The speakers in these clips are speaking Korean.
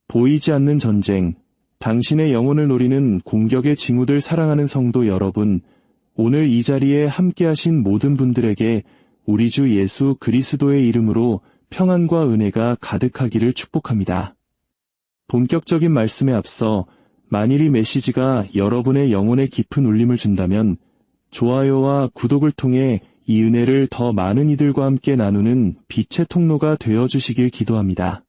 보이지 않는 전쟁, 당신의 영혼을 노리는 공격의 징후들 사랑하는 성도 여러분, 오늘 이 자리에 함께하신 모든 분들에게 우리 주 예수 그리스도의 이름으로 평안과 은혜가 가득하기를 축복합니다. 본격적인 말씀에 앞서 만일 이 메시지가 여러분의 영혼에 깊은 울림을 준다면 좋아요와 구독을 통해 이 은혜를 더 많은 이들과 함께 나누는 빛의 통로가 되어주시길 기도합니다.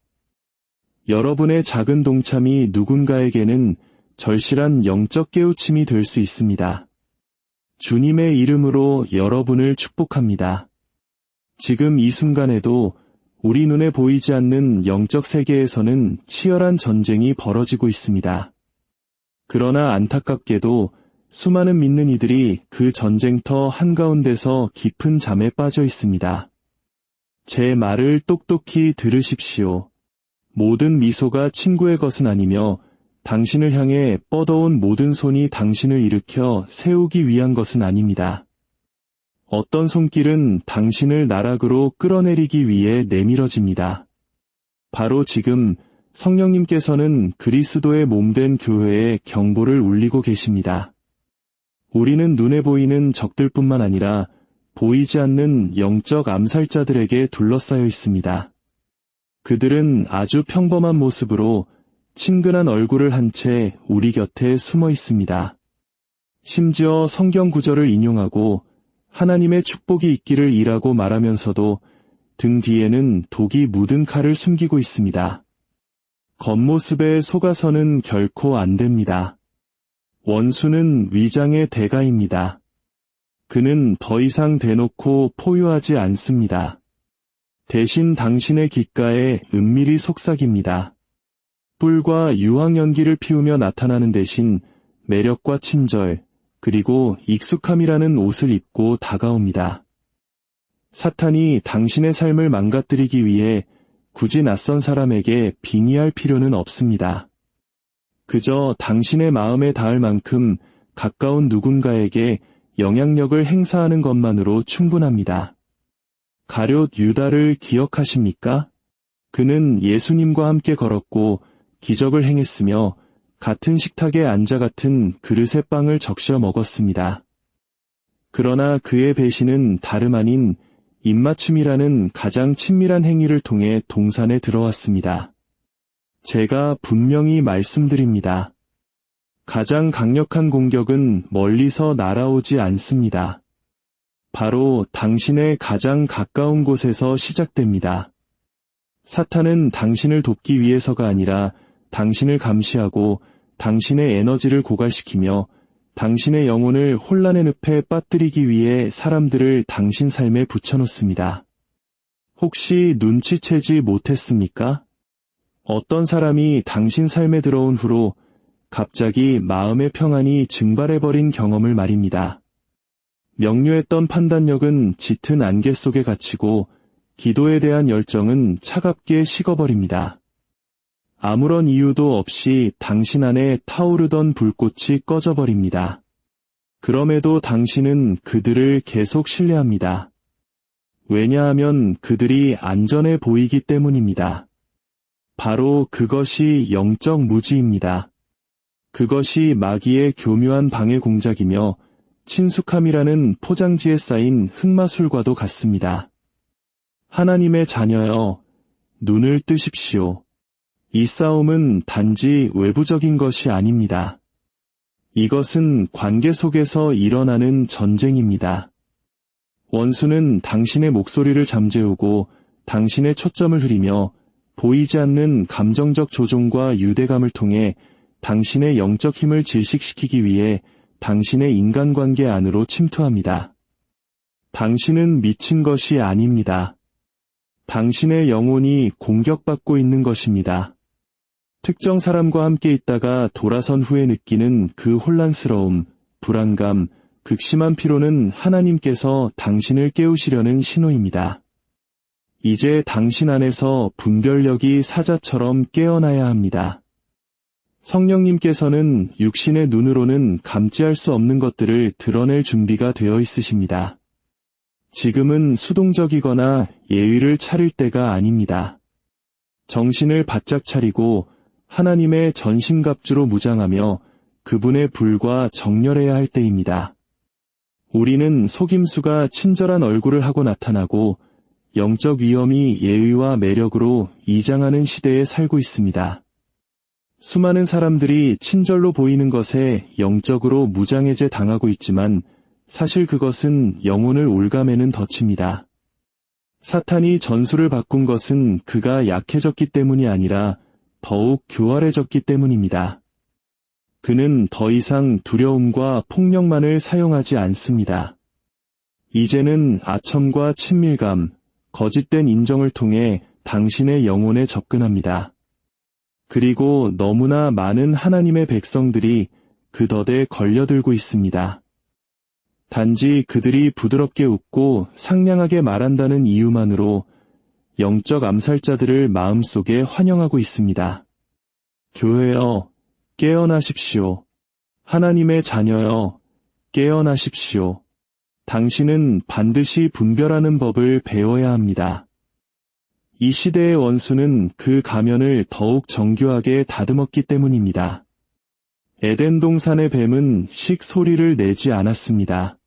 여러분의 작은 동참이 누군가에게는 절실한 영적 깨우침이 될 수 있습니다. 주님의 이름으로 여러분을 축복합니다. 지금 이 순간에도 우리 눈에 보이지 않는 영적 세계에서는 치열한 전쟁이 벌어지고 있습니다. 그러나 안타깝게도 수많은 믿는 이들이 그 전쟁터 한가운데서 깊은 잠에 빠져 있습니다. 제 말을 똑똑히 들으십시오. 모든 미소가 친구의 것은 아니며 당신을 향해 뻗어온 모든 손이 당신을 일으켜 세우기 위한 것은 아닙니다. 어떤 손길은 당신을 나락으로 끌어내리기 위해 내밀어집니다. 바로 지금 성령님께서는 그리스도의 몸된 교회에 경보를 울리고 계십니다. 우리는 눈에 보이는 적들뿐만 아니라 보이지 않는 영적 암살자들에게 둘러싸여 있습니다. 그들은 아주 평범한 모습으로 친근한 얼굴을 한 채 우리 곁에 숨어 있습니다. 심지어 성경 구절을 인용하고 하나님의 축복이 있기를 이라고 말하면서도 등 뒤에는 독이 묻은 칼을 숨기고 있습니다. 겉모습에 속아서는 결코 안 됩니다. 원수는 위장의 대가입니다. 그는 더 이상 대놓고 포효하지 않습니다. 대신 당신의 귓가에 은밀히 속삭입니다. 뿔과 유황연기를 피우며 나타나는 대신 매력과 친절, 그리고 익숙함이라는 옷을 입고 다가옵니다. 사탄이 당신의 삶을 망가뜨리기 위해 굳이 낯선 사람에게 빙의할 필요는 없습니다. 그저 당신의 마음에 닿을 만큼 가까운 누군가에게 영향력을 행사하는 것만으로 충분합니다. 가룟 유다를 기억하십니까? 그는 예수님과 함께 걸었고 기적을 행했으며 같은 식탁에 앉아 같은 그릇의 빵을 적셔 먹었습니다. 그러나 그의 배신은 다름 아닌 입맞춤이라는 가장 친밀한 행위를 통해 동산에 들어왔습니다. 제가 분명히 말씀드립니다. 가장 강력한 공격은 멀리서 날아오지 않습니다. 바로 당신의 가장 가까운 곳에서 시작됩니다. 사탄은 당신을 돕기 위해서가 아니라 당신을 감시하고 당신의 에너지를 고갈시키며 당신의 영혼을 혼란의 늪에 빠뜨리기 위해 사람들을 당신 삶에 붙여놓습니다. 혹시 눈치채지 못했습니까? 어떤 사람이 당신 삶에 들어온 후로 갑자기 마음의 평안이 증발해버린 경험을 말입니다. 명료했던 판단력은 짙은 안개 속에 갇히고 기도에 대한 열정은 차갑게 식어버립니다. 아무런 이유도 없이 당신 안에 타오르던 불꽃이 꺼져버립니다. 그럼에도 당신은 그들을 계속 신뢰합니다. 왜냐하면 그들이 안전해 보이기 때문입니다. 바로 그것이 영적 무지입니다. 그것이 마귀의 교묘한 방해 공작이며 친숙함이라는 포장지에 쌓인 흑마술과도 같습니다. 하나님의 자녀여, 눈을 뜨십시오. 이 싸움은 단지 외부적인 것이 아닙니다. 이것은 관계 속에서 일어나는 전쟁입니다. 원수는 당신의 목소리를 잠재우고 당신의 초점을 흐리며 보이지 않는 감정적 조종과 유대감을 통해 당신의 영적 힘을 질식시키기 위해 당신의 인간관계 안으로 침투합니다. 당신은 미친 것이 아닙니다. 당신의 영혼이 공격받고 있는 것입니다. 특정 사람과 함께 있다가 돌아선 후에 느끼는 그 혼란스러움, 불안감, 극심한 피로는 하나님께서 당신을 깨우시려는 신호입니다. 이제 당신 안에서 분별력이 사자처럼 깨어나야 합니다. 성령님께서는 육신의 눈으로는 감지할 수 없는 것들을 드러낼 준비가 되어 있으십니다. 지금은 수동적이거나 예의를 차릴 때가 아닙니다. 정신을 바짝 차리고 하나님의 전신갑주로 무장하며 그분의 불과 정렬해야 할 때입니다. 우리는 속임수가 친절한 얼굴을 하고 나타나고 영적 위험이 예의와 매력으로 이장하는 시대에 살고 있습니다. 수많은 사람들이 친절로 보이는 것에 영적으로 무장해제 당하고 있지만 사실 그것은 영혼을 올가매는 덫입니다. 사탄이 전술을 바꾼 것은 그가 약해졌기 때문이 아니라 더욱 교활해졌기 때문입니다. 그는 더 이상 두려움과 폭력만을 사용하지 않습니다. 이제는 아첨과 친밀감, 거짓된 인정을 통해 당신의 영혼에 접근합니다. 그리고 너무나 많은 하나님의 백성들이 그 덫에 걸려들고 있습니다. 단지 그들이 부드럽게 웃고 상냥하게 말한다는 이유만으로 영적 암살자들을 마음속에 환영하고 있습니다. 교회여, 깨어나십시오. 하나님의 자녀여, 깨어나십시오. 당신은 반드시 분별하는 법을 배워야 합니다. 이 시대의 원수는 그 가면을 더욱 정교하게 다듬었기 때문입니다. 에덴 동산의 뱀은 식 소리를 내지 않았습니다.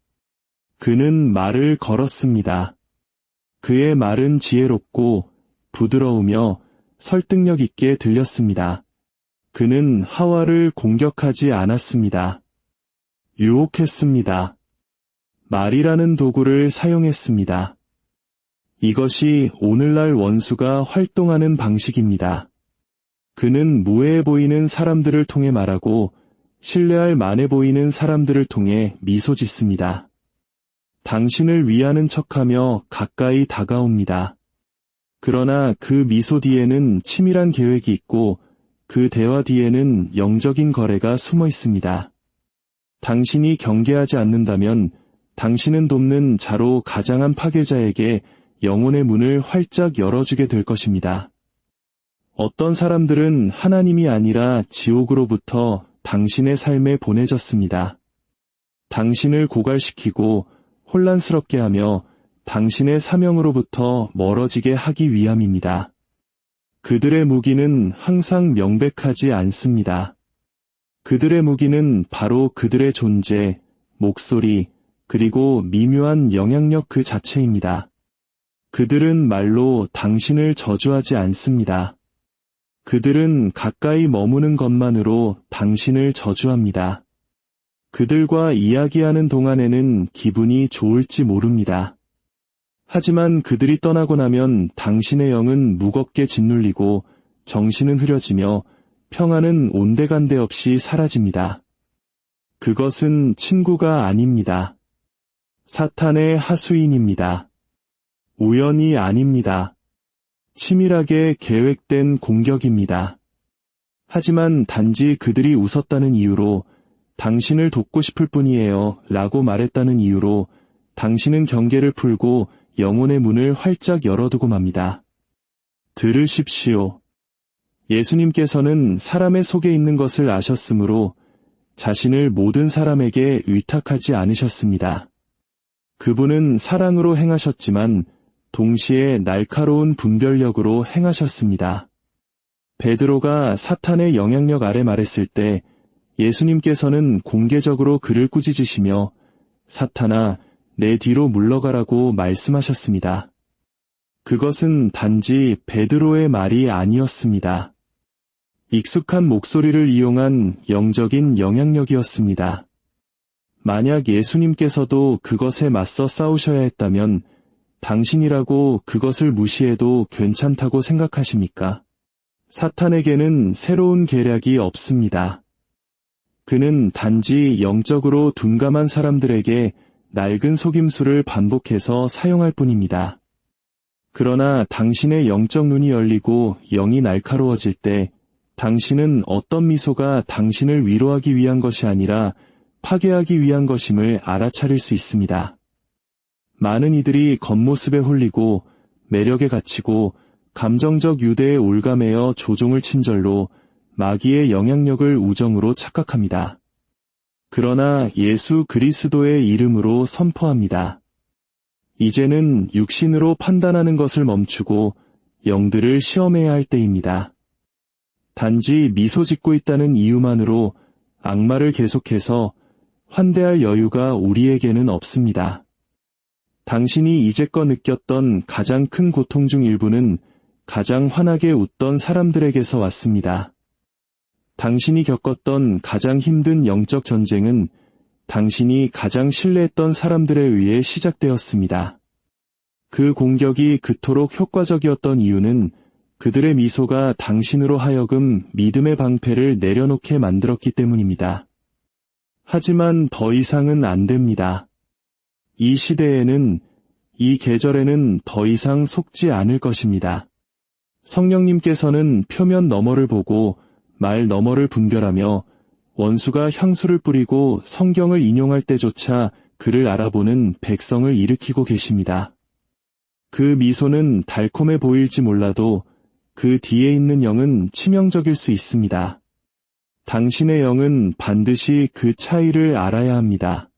그는 말을 걸었습니다. 그의 말은 지혜롭고 부드러우며 설득력 있게 들렸습니다. 그는 하와를 공격하지 않았습니다. 유혹했습니다. 말이라는 도구를 사용했습니다. 이것이 오늘날 원수가 활동하는 방식입니다. 그는 무해해 보이는 사람들을 통해 말하고 신뢰할 만해 보이는 사람들을 통해 미소 짓습니다. 당신을 위하는 척하며 가까이 다가옵니다. 그러나 그 미소 뒤에는 치밀한 계획이 있고 그 대화 뒤에는 영적인 거래가 숨어 있습니다. 당신이 경계하지 않는다면 당신은 돕는 자로 가장한 파괴자에게 영혼의 문을 활짝 열어주게 될 것입니다. 어떤 사람들은 하나님이 아니라 지옥으로부터 당신의 삶에 보내졌습니다. 당신을 고갈시키고 혼란스럽게 하며 당신의 사명으로부터 멀어지게 하기 위함입니다. 그들의 무기는 항상 명백하지 않습니다. 그들의 무기는 바로 그들의 존재, 목소리, 그리고 미묘한 영향력 그 자체입니다. 그들은 말로 당신을 저주하지 않습니다. 그들은 가까이 머무는 것만으로 당신을 저주합니다. 그들과 이야기하는 동안에는 기분이 좋을지 모릅니다. 하지만 그들이 떠나고 나면 당신의 영은 무겁게 짓눌리고 정신은 흐려지며 평안은 온데간데 없이 사라집니다. 그것은 친구가 아닙니다. 사탄의 하수인입니다. 우연이 아닙니다. 치밀하게 계획된 공격입니다. 하지만 단지 그들이 웃었다는 이유로 당신을 돕고 싶을 뿐이에요 라고 말했다는 이유로 당신은 경계를 풀고 영혼의 문을 활짝 열어두고 맙니다. 들으십시오. 예수님께서는 사람의 속에 있는 것을 아셨으므로 자신을 모든 사람에게 위탁하지 않으셨습니다. 그분은 사랑으로 행하셨지만 동시에 날카로운 분별력으로 행하셨습니다. 베드로가 사탄의 영향력 아래 말했을 때 예수님께서는 공개적으로 그를 꾸짖으시며 사탄아, 내 뒤로 물러가라고 말씀하셨습니다. 그것은 단지 베드로의 말이 아니었습니다. 익숙한 목소리를 이용한 영적인 영향력이었습니다. 만약 예수님께서도 그것에 맞서 싸우셔야 했다면 당신이라고 그것을 무시해도 괜찮다고 생각하십니까? 사탄에게는 새로운 계략이 없습니다. 그는 단지 영적으로 둔감한 사람들에게 낡은 속임수를 반복해서 사용할 뿐입니다. 그러나 당신의 영적 눈이 열리고 영이 날카로워질 때 당신은 어떤 미소가 당신을 위로하기 위한 것이 아니라 파괴하기 위한 것임을 알아차릴 수 있습니다. 많은 이들이 겉모습에 홀리고 매력에 갇히고 감정적 유대에 올가매어 조종을 친절로 마귀의 영향력을 우정으로 착각합니다. 그러나 예수 그리스도의 이름으로 선포합니다. 이제는 육신으로 판단하는 것을 멈추고 영들을 시험해야 할 때입니다. 단지 미소 짓고 있다는 이유만으로 악마를 계속해서 환대할 여유가 우리에게는 없습니다. 당신이 이제껏 느꼈던 가장 큰 고통 중 일부는 가장 환하게 웃던 사람들에게서 왔습니다. 당신이 겪었던 가장 힘든 영적 전쟁은 당신이 가장 신뢰했던 사람들에 의해 시작되었습니다. 그 공격이 그토록 효과적이었던 이유는 그들의 미소가 당신으로 하여금 믿음의 방패를 내려놓게 만들었기 때문입니다. 하지만 더 이상은 안 됩니다. 이 시대에는, 이 계절에는 더 이상 속지 않을 것입니다. 성령님께서는 표면 너머를 보고 말 너머를 분별하며 원수가 향수를 뿌리고 성경을 인용할 때조차 그를 알아보는 백성을 일으키고 계십니다. 그 미소는 달콤해 보일지 몰라도 그 뒤에 있는 영은 치명적일 수 있습니다. 당신의 영은 반드시 그 차이를 알아야 합니다.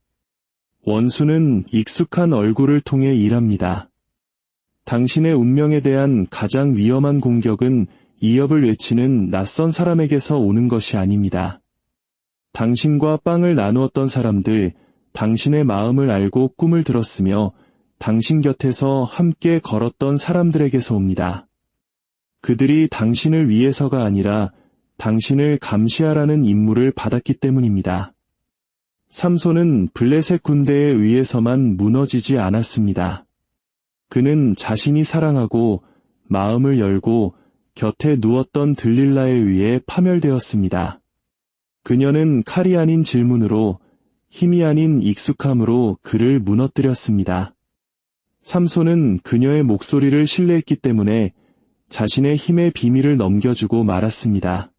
원수는 익숙한 얼굴을 통해 일합니다. 당신의 운명에 대한 가장 위험한 공격은 이협을 외치는 낯선 사람에게서 오는 것이 아닙니다. 당신과 빵을 나누었던 사람들, 당신의 마음을 알고 꿈을 들었으며 당신 곁에서 함께 걸었던 사람들에게서 옵니다. 그들이 당신을 위해서가 아니라 당신을 감시하라는 임무를 받았기 때문입니다. 삼손은 블레셋 군대에 의해서만 무너지지 않았습니다. 그는 자신이 사랑하고 마음을 열고 곁에 누웠던 들릴라에 의해 파멸되었습니다. 그녀는 칼이 아닌 질문으로, 힘이 아닌 익숙함으로 그를 무너뜨렸습니다. 삼손은 그녀의 목소리를 신뢰했기 때문에 자신의 힘의 비밀을 넘겨주고 말았습니다.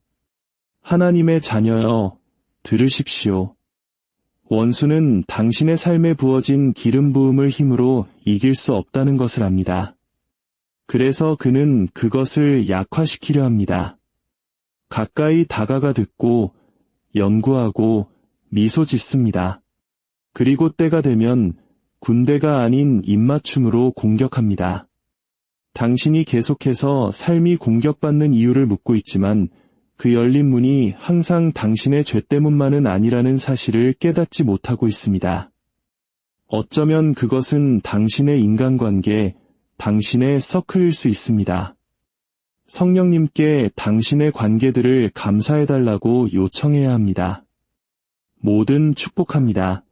하나님의 자녀여, 들으십시오. 원수는 당신의 삶에 부어진 기름 부음을 힘으로 이길 수 없다는 것을 압니다. 그래서 그는 그것을 약화시키려 합니다. 가까이 다가가 듣고 연구하고 미소 짓습니다. 그리고 때가 되면 군대가 아닌 입맞춤으로 공격합니다. 당신이 계속해서 삶이 공격받는 이유를 묻고 있지만 그 열린 문이 항상 당신의 죄 때문만은 아니라는 사실을 깨닫지 못하고 있습니다. 어쩌면 그것은 당신의 인간관계, 당신의 서클일 수 있습니다. 성령님께 당신의 관계들을 감사해달라고 요청해야 합니다. 뭐든 축복합니다.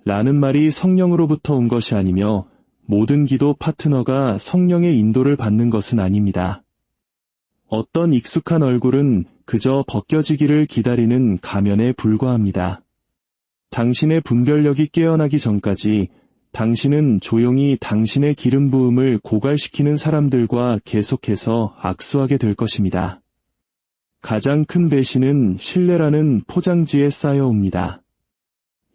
라는 말이 성령으로부터 온 것이 아니며 모든 기도 파트너가 성령의 인도를 받는 것은 아닙니다. 어떤 익숙한 얼굴은 그저 벗겨지기를 기다리는 가면에 불과합니다. 당신의 분별력이 깨어나기 전까지 당신은 조용히 당신의 기름 부음을 고갈시키는 사람들과 계속해서 악수하게 될 것입니다. 가장 큰 배신은 신뢰라는 포장지에 쌓여옵니다.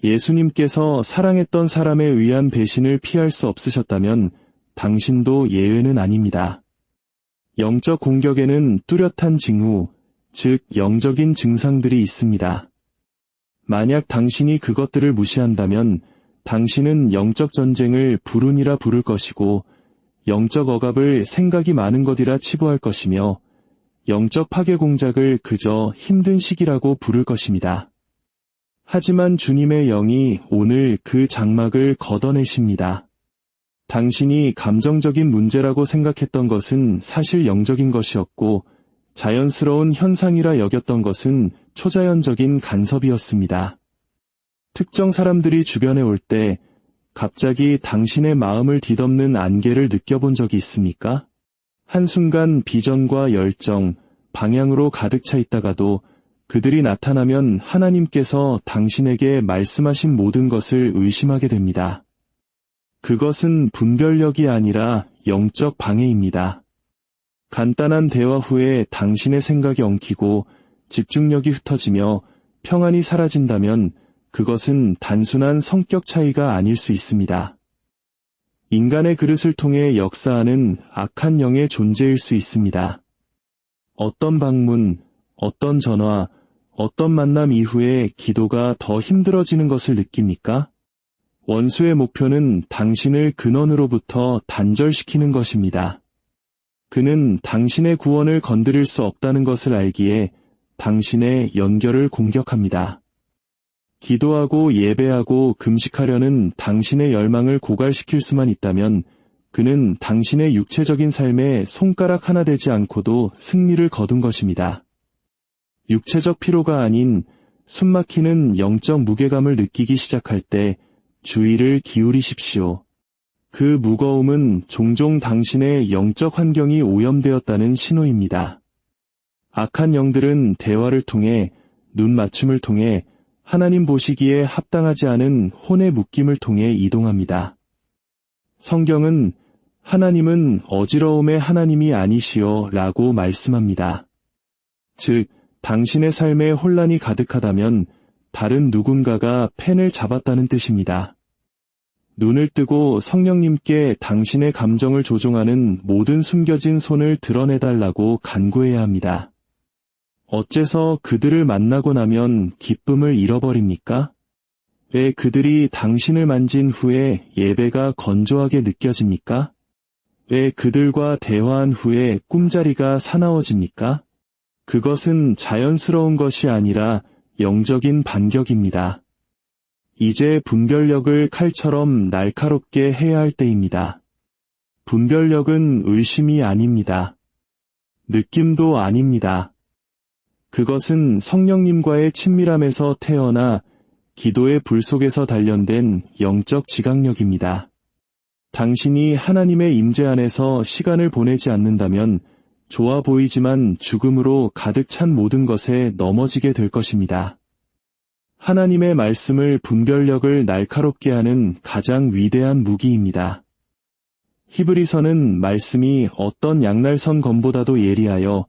예수님께서 사랑했던 사람에 의한 배신을 피할 수 없으셨다면 당신도 예외는 아닙니다. 영적 공격에는 뚜렷한 징후, 즉 영적인 증상들이 있습니다. 만약 당신이 그것들을 무시한다면 당신은 영적 전쟁을 불운이라 부를 것이고 영적 억압을 생각이 많은 것이라 치부할 것이며 영적 파괴 공작을 그저 힘든 시기라고 부를 것입니다. 하지만 주님의 영이 오늘 그 장막을 걷어내십니다. 당신이 감정적인 문제라고 생각했던 것은 사실 영적인 것이었고 자연스러운 현상이라 여겼던 것은 초자연적인 간섭이었습니다. 특정 사람들이 주변에 올 때 갑자기 당신의 마음을 뒤덮는 안개를 느껴본 적이 있습니까? 한순간 비전과 열정, 방향으로 가득 차 있다가도 그들이 나타나면 하나님께서 당신에게 말씀하신 모든 것을 의심하게 됩니다. 그것은 분별력이 아니라 영적 방해입니다. 간단한 대화 후에 당신의 생각이 엉키고 집중력이 흩어지며 평안이 사라진다면 그것은 단순한 성격 차이가 아닐 수 있습니다. 인간의 그릇을 통해 역사하는 악한 영의 존재일 수 있습니다. 어떤 방문, 어떤 전화, 어떤 만남 이후에 기도가 더 힘들어지는 것을 느낍니까? 원수의 목표는 당신을 근원으로부터 단절시키는 것입니다. 그는 당신의 구원을 건드릴 수 없다는 것을 알기에 당신의 연결을 공격합니다. 기도하고 예배하고 금식하려는 당신의 열망을 고갈시킬 수만 있다면 그는 당신의 육체적인 삶에 손가락 하나 되지 않고도 승리를 거둔 것입니다. 육체적 피로가 아닌 숨막히는 영적 무게감을 느끼기 시작할 때 주의를 기울이십시오. 그 무거움은 종종 당신의 영적 환경이 오염되었다는 신호입니다. 악한 영들은 대화를 통해, 눈 맞춤을 통해, 하나님 보시기에 합당하지 않은 혼의 묶임을 통해 이동합니다. 성경은 하나님은 어지러움의 하나님이 아니시오 라고 말씀합니다. 즉, 당신의 삶에 혼란이 가득하다면 다른 누군가가 펜을 잡았다는 뜻입니다. 눈을 뜨고 성령님께 당신의 감정을 조종하는 모든 숨겨진 손을 드러내달라고 간구해야 합니다. 어째서 그들을 만나고 나면 기쁨을 잃어버립니까? 왜 그들이 당신을 만진 후에 예배가 건조하게 느껴집니까? 왜 그들과 대화한 후에 꿈자리가 사나워집니까? 그것은 자연스러운 것이 아니라 영적인 반격입니다. 이제 분별력을 칼처럼 날카롭게 해야 할 때입니다. 분별력은 의심이 아닙니다. 느낌도 아닙니다. 그것은 성령님과의 친밀함에서 태어나 기도의 불 속에서 단련된 영적 지각력입니다. 당신이 하나님의 임재 안에서 시간을 보내지 않는다면 좋아 보이지만 죽음으로 가득 찬 모든 것에 넘어지게 될 것입니다. 하나님의 말씀을 분별력을 날카롭게 하는 가장 위대한 무기입니다. 히브리서는 말씀이 어떤 양날선 검보다도 예리하여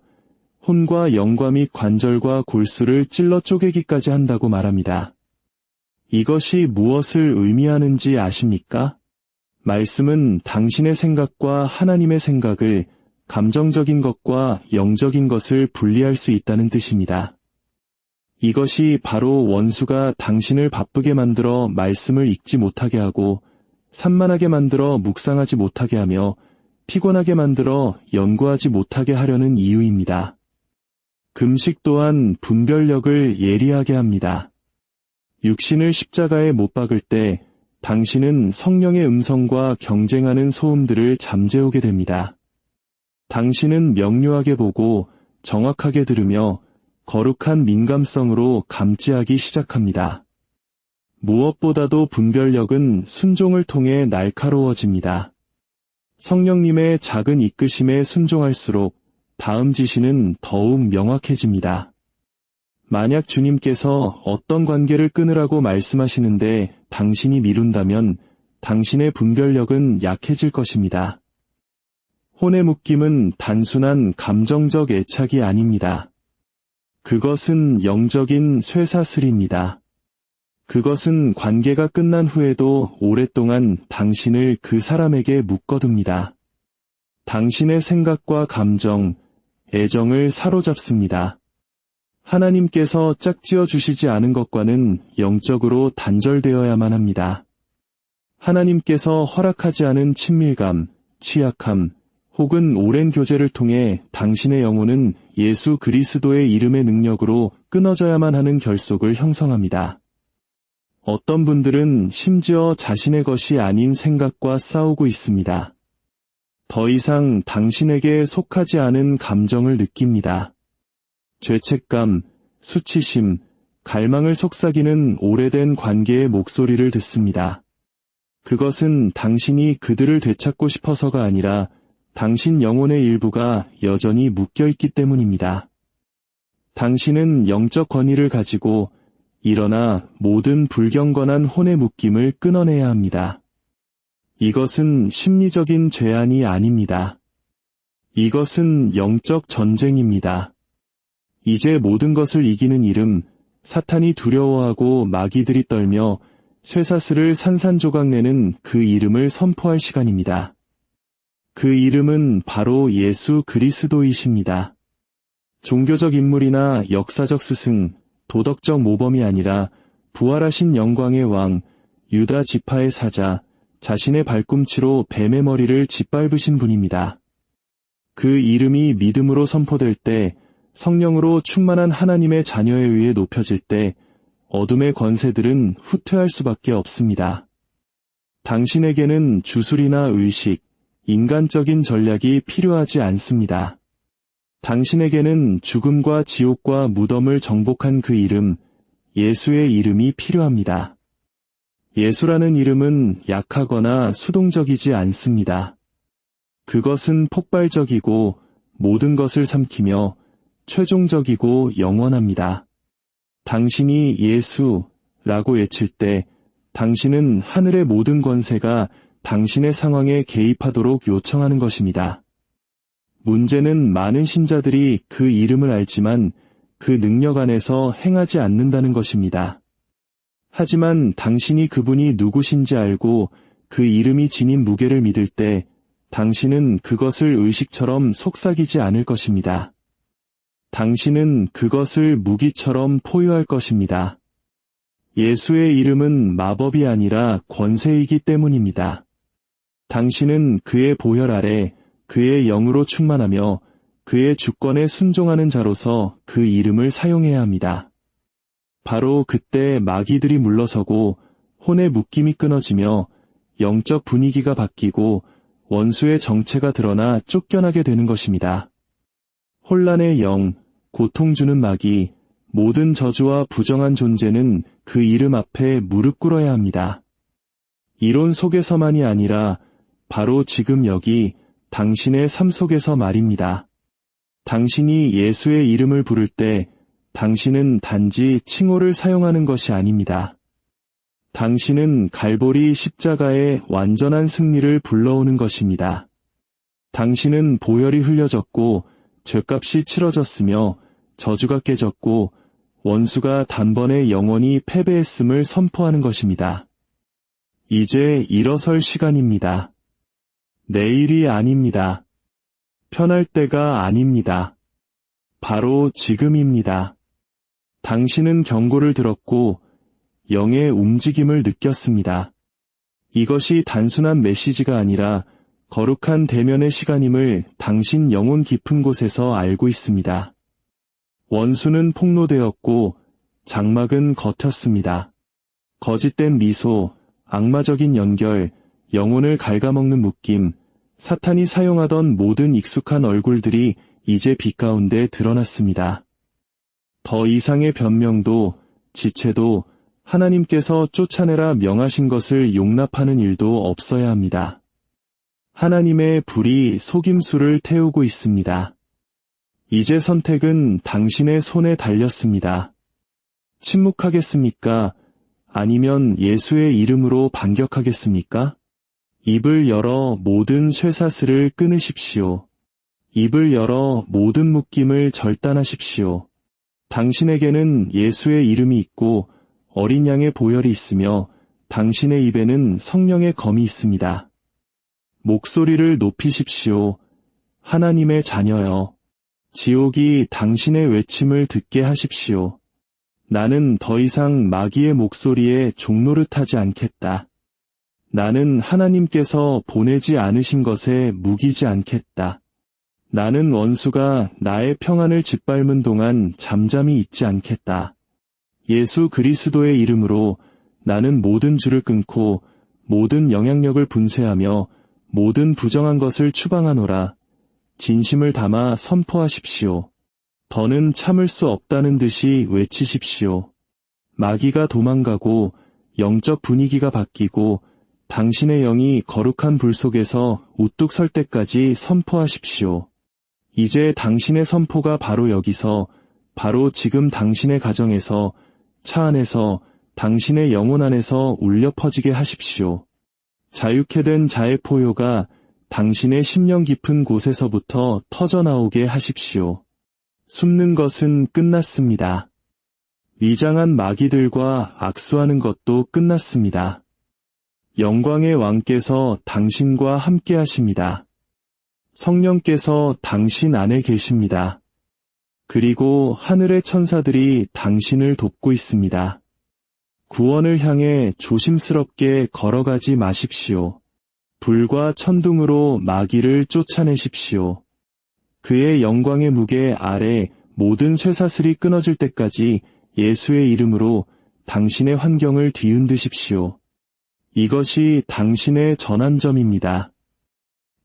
혼과 영과 및 관절과 골수를 찔러 쪼개기까지 한다고 말합니다. 이것이 무엇을 의미하는지 아십니까? 말씀은 당신의 생각과 하나님의 생각을, 감정적인 것과 영적인 것을 분리할 수 있다는 뜻입니다. 이것이 바로 원수가 당신을 바쁘게 만들어 말씀을 읽지 못하게 하고 산만하게 만들어 묵상하지 못하게 하며 피곤하게 만들어 연구하지 못하게 하려는 이유입니다. 금식 또한 분별력을 예리하게 합니다. 육신을 십자가에 못 박을 때 당신은 성령의 음성과 경쟁하는 소음들을 잠재우게 됩니다. 당신은 명료하게 보고 정확하게 들으며 거룩한 민감성으로 감지하기 시작합니다. 무엇보다도 분별력은 순종을 통해 날카로워집니다. 성령님의 작은 이끄심에 순종할수록 다음 지시는 더욱 명확해집니다. 만약 주님께서 어떤 관계를 끊으라고 말씀하시는데 당신이 미룬다면 당신의 분별력은 약해질 것입니다. 혼의 묶임은 단순한 감정적 애착이 아닙니다. 그것은 영적인 쇠사슬입니다. 그것은 관계가 끝난 후에도 오랫동안 당신을 그 사람에게 묶어둡니다. 당신의 생각과 감정, 애정을 사로잡습니다. 하나님께서 짝지어 주시지 않은 것과는 영적으로 단절되어야만 합니다. 하나님께서 허락하지 않은 친밀감, 취약함, 혹은 오랜 교제를 통해 당신의 영혼은 예수 그리스도의 이름의 능력으로 끊어져야만 하는 결속을 형성합니다. 어떤 분들은 심지어 자신의 것이 아닌 생각과 싸우고 있습니다. 더 이상 당신에게 속하지 않은 감정을 느낍니다. 죄책감, 수치심, 갈망을 속삭이는 오래된 관계의 목소리를 듣습니다. 그것은 당신이 그들을 되찾고 싶어서가 아니라 당신 영혼의 일부가 여전히 묶여있기 때문입니다. 당신은 영적 권위를 가지고 일어나 모든 불경건한 혼의 묶임을 끊어내야 합니다. 이것은 심리적인 죄안이 아닙니다. 이것은 영적 전쟁입니다. 이제 모든 것을 이기는 이름, 사탄이 두려워하고 마귀들이 떨며 쇠사슬을 산산조각 내는 그 이름을 선포할 시간입니다. 그 이름은 바로 예수 그리스도이십니다. 종교적 인물이나 역사적 스승, 도덕적 모범이 아니라 부활하신 영광의 왕, 유다 지파의 사자, 자신의 발꿈치로 뱀의 머리를 짓밟으신 분입니다. 그 이름이 믿음으로 선포될 때, 성령으로 충만한 하나님의 자녀에 의해 높여질 때, 어둠의 권세들은 후퇴할 수밖에 없습니다. 당신에게는 주술이나 의식, 인간적인 전략이 필요하지 않습니다. 당신에게는 죽음과 지옥과 무덤을 정복한 그 이름, 예수의 이름이 필요합니다. 예수라는 이름은 약하거나 수동적이지 않습니다. 그것은 폭발적이고 모든 것을 삼키며 최종적이고 영원합니다. 당신이 예수라고 외칠 때 당신은 하늘의 모든 권세가 당신의 상황에 개입하도록 요청하는 것입니다. 문제는 많은 신자들이 그 이름을 알지만 그 능력 안에서 행하지 않는다는 것입니다. 하지만 당신이 그분이 누구신지 알고 그 이름이 지닌 무게를 믿을 때 당신은 그것을 의식처럼 속삭이지 않을 것입니다. 당신은 그것을 무기처럼 포효할 것입니다. 예수의 이름은 마법이 아니라 권세이기 때문입니다. 당신은 그의 보혈 아래 그의 영으로 충만하며 그의 주권에 순종하는 자로서 그 이름을 사용해야 합니다. 바로 그때 마귀들이 물러서고 혼의 묶임이 끊어지며 영적 분위기가 바뀌고 원수의 정체가 드러나 쫓겨나게 되는 것입니다. 혼란의 영, 고통 주는 마귀, 모든 저주와 부정한 존재는 그 이름 앞에 무릎 꿇어야 합니다. 이론 속에서만이 아니라 바로 지금 여기 당신의 삶 속에서 말입니다. 당신이 예수의 이름을 부를 때 당신은 단지 칭호를 사용하는 것이 아닙니다. 당신은 갈보리 십자가의 완전한 승리를 불러오는 것입니다. 당신은 보혈이 흘려졌고 죄값이 치러졌으며 저주가 깨졌고 원수가 단번에 영원히 패배했음을 선포하는 것입니다. 이제 일어설 시간입니다. 내일이 아닙니다. 편할 때가 아닙니다. 바로 지금입니다. 당신은 경고를 들었고 영의 움직임을 느꼈습니다. 이것이 단순한 메시지가 아니라 거룩한 대면의 시간임을 당신 영혼 깊은 곳에서 알고 있습니다. 원수는 폭로되었고 장막은 걷혔습니다. 거짓된 미소, 악마적인 연결, 영혼을 갉아먹는 묶임, 사탄이 사용하던 모든 익숙한 얼굴들이 이제 빛 가운데 드러났습니다. 더 이상의 변명도, 지체도 하나님께서 쫓아내라 명하신 것을 용납하는 일도 없어야 합니다. 하나님의 불이 속임수를 태우고 있습니다. 이제 선택은 당신의 손에 달렸습니다. 침묵하겠습니까? 아니면 예수의 이름으로 반격하겠습니까? 입을 열어 모든 쇠사슬을 끊으십시오. 입을 열어 모든 묶임을 절단하십시오. 당신에게는 예수의 이름이 있고 어린 양의 보혈이 있으며 당신의 입에는 성령의 검이 있습니다. 목소리를 높이십시오. 하나님의 자녀여. 지옥이 당신의 외침을 듣게 하십시오. 나는 더 이상 마귀의 목소리에 종노릇하지 않겠다. 나는 하나님께서 보내지 않으신 것에 무기지 않겠다. 나는 원수가 나의 평안을 짓밟는 동안 잠잠히 있지 않겠다. 예수 그리스도의 이름으로 나는 모든 줄을 끊고 모든 영향력을 분쇄하며 모든 부정한 것을 추방하노라. 진심을 담아 선포하십시오. 더는 참을 수 없다는 듯이 외치십시오. 마귀가 도망가고 영적 분위기가 바뀌고 당신의 영이 거룩한 불 속에서 우뚝 설 때까지 선포하십시오. 이제 당신의 선포가 바로 여기서, 바로 지금 당신의 가정에서, 차 안에서, 당신의 영혼 안에서 울려 퍼지게 하십시오. 자유케 된 자의 포효가 당신의 심령 깊은 곳에서부터 터져나오게 하십시오. 숨는 것은 끝났습니다. 위장한 마귀들과 악수하는 것도 끝났습니다. 영광의 왕께서 당신과 함께 하십니다. 성령께서 당신 안에 계십니다. 그리고 하늘의 천사들이 당신을 돕고 있습니다. 구원을 향해 조심스럽게 걸어가지 마십시오. 불과 천둥으로 마귀를 쫓아내십시오. 그의 영광의 무게 아래 모든 쇠사슬이 끊어질 때까지 예수의 이름으로 당신의 환경을 뒤흔드십시오. 이것이 당신의 전환점입니다.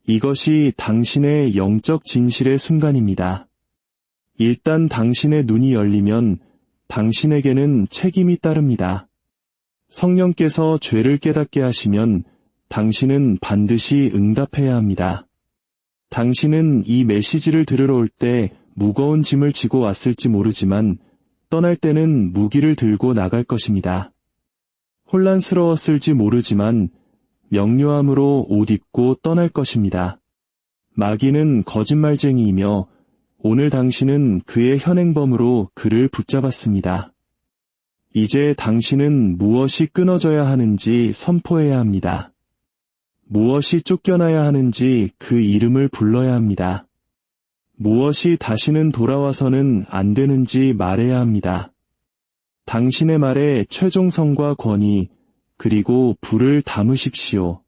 이것이 당신의 영적 진실의 순간입니다. 일단 당신의 눈이 열리면 당신에게는 책임이 따릅니다. 성령께서 죄를 깨닫게 하시면 당신은 반드시 응답해야 합니다. 당신은 이 메시지를 들으러 올 때 무거운 짐을 지고 왔을지 모르지만 떠날 때는 무기를 들고 나갈 것입니다. 혼란스러웠을지 모르지만 명료함으로 옷 입고 떠날 것입니다. 마귀는 거짓말쟁이이며 오늘 당신은 그의 현행범으로 그를 붙잡았습니다. 이제 당신은 무엇이 끊어져야 하는지 선포해야 합니다. 무엇이 쫓겨나야 하는지 그 이름을 불러야 합니다. 무엇이 다시는 돌아와서는 안 되는지 말해야 합니다. 당신의 말에 최종성과 권위, 그리고 불을 담으십시오.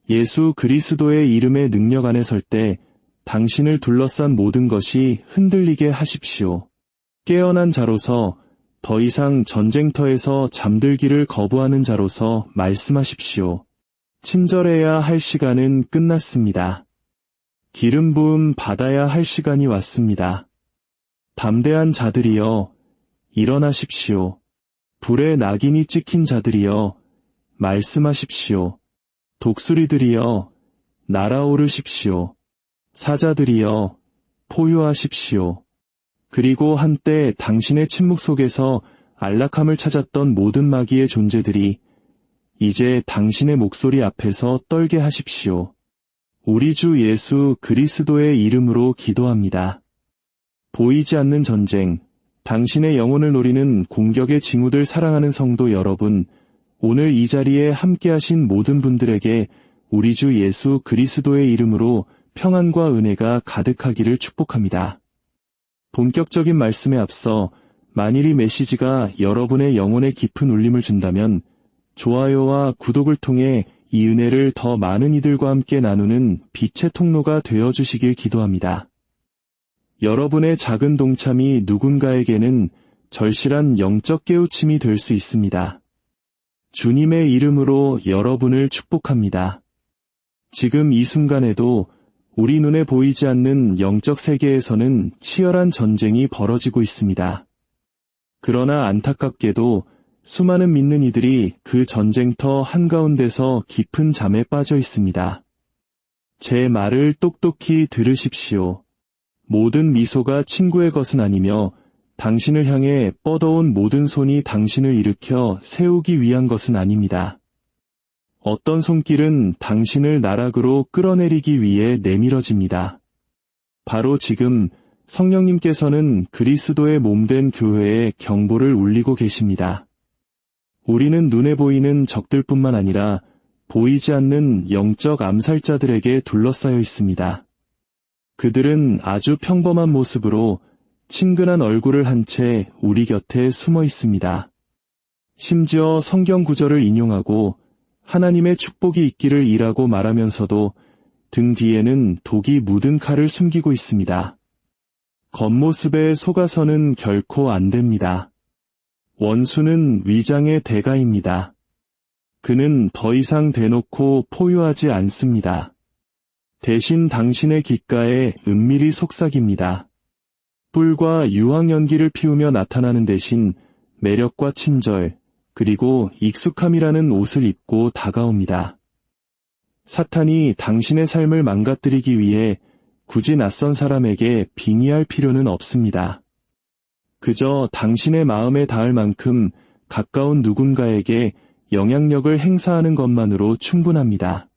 예수 그리스도의 이름의 능력 안에 설 때 당신을 둘러싼 모든 것이 흔들리게 하십시오. 깨어난 자로서 더 이상 전쟁터에서 잠들기를 거부하는 자로서 말씀하십시오. 친절해야 할 시간은 끝났습니다. 기름 부음 받아야 할 시간이 왔습니다. 담대한 자들이여, 일어나십시오. 불에 낙인이 찍힌 자들이여, 말씀하십시오. 독수리들이여, 날아오르십시오. 사자들이여, 포효하십시오. 그리고 한때 당신의 침묵 속에서 안락함을 찾았던 모든 마귀의 존재들이 이제 당신의 목소리 앞에서 떨게 하십시오. 우리 주 예수 그리스도의 이름으로 기도합니다. 보이지 않는 전쟁, 당신의 영혼을 노리는 공격의 징후들 사랑하는 성도 여러분, 오늘 이 자리에 함께하신 모든 분들에게 우리 주 예수 그리스도의 이름으로 평안과 은혜가 가득하기를 축복합니다. 본격적인 말씀에 앞서 만일 이 메시지가 여러분의 영혼에 깊은 울림을 준다면 좋아요와 구독을 통해 이 은혜를 더 많은 이들과 함께 나누는 빛의 통로가 되어주시길 기도합니다. 여러분의 작은 동참이 누군가에게는 절실한 영적 깨우침이 될 수 있습니다. 주님의 이름으로 여러분을 축복합니다. 지금 이 순간에도 우리 눈에 보이지 않는 영적 세계에서는 치열한 전쟁이 벌어지고 있습니다. 그러나 안타깝게도 수많은 믿는 이들이 그 전쟁터 한가운데서 깊은 잠에 빠져 있습니다. 제 말을 똑똑히 들으십시오. 모든 미소가 친구의 것은 아니며 당신을 향해 뻗어온 모든 손이 당신을 일으켜 세우기 위한 것은 아닙니다. 어떤 손길은 당신을 나락으로 끌어내리기 위해 내밀어집니다. 바로 지금 성령님께서는 그리스도의 몸된 교회에 경보를 울리고 계십니다. 우리는 눈에 보이는 적들뿐만 아니라 보이지 않는 영적 암살자들에게 둘러싸여 있습니다. 그들은 아주 평범한 모습으로 친근한 얼굴을 한 채 우리 곁에 숨어 있습니다. 심지어 성경 구절을 인용하고 하나님의 축복이 있기를 이라고 말하면서도 등 뒤에는 독이 묻은 칼을 숨기고 있습니다. 겉모습에 속아서는 결코 안 됩니다. 원수는 위장의 대가입니다. 그는 더 이상 대놓고 포효하지 않습니다. 대신 당신의 귓가에 은밀히 속삭입니다. 뿔과 유황연기를 피우며 나타나는 대신 매력과 친절, 그리고 익숙함이라는 옷을 입고 다가옵니다. 사탄이 당신의 삶을 망가뜨리기 위해 굳이 낯선 사람에게 빙의할 필요는 없습니다. 그저 당신의 마음에 닿을 만큼 가까운 누군가에게 영향력을 행사하는 것만으로 충분합니다.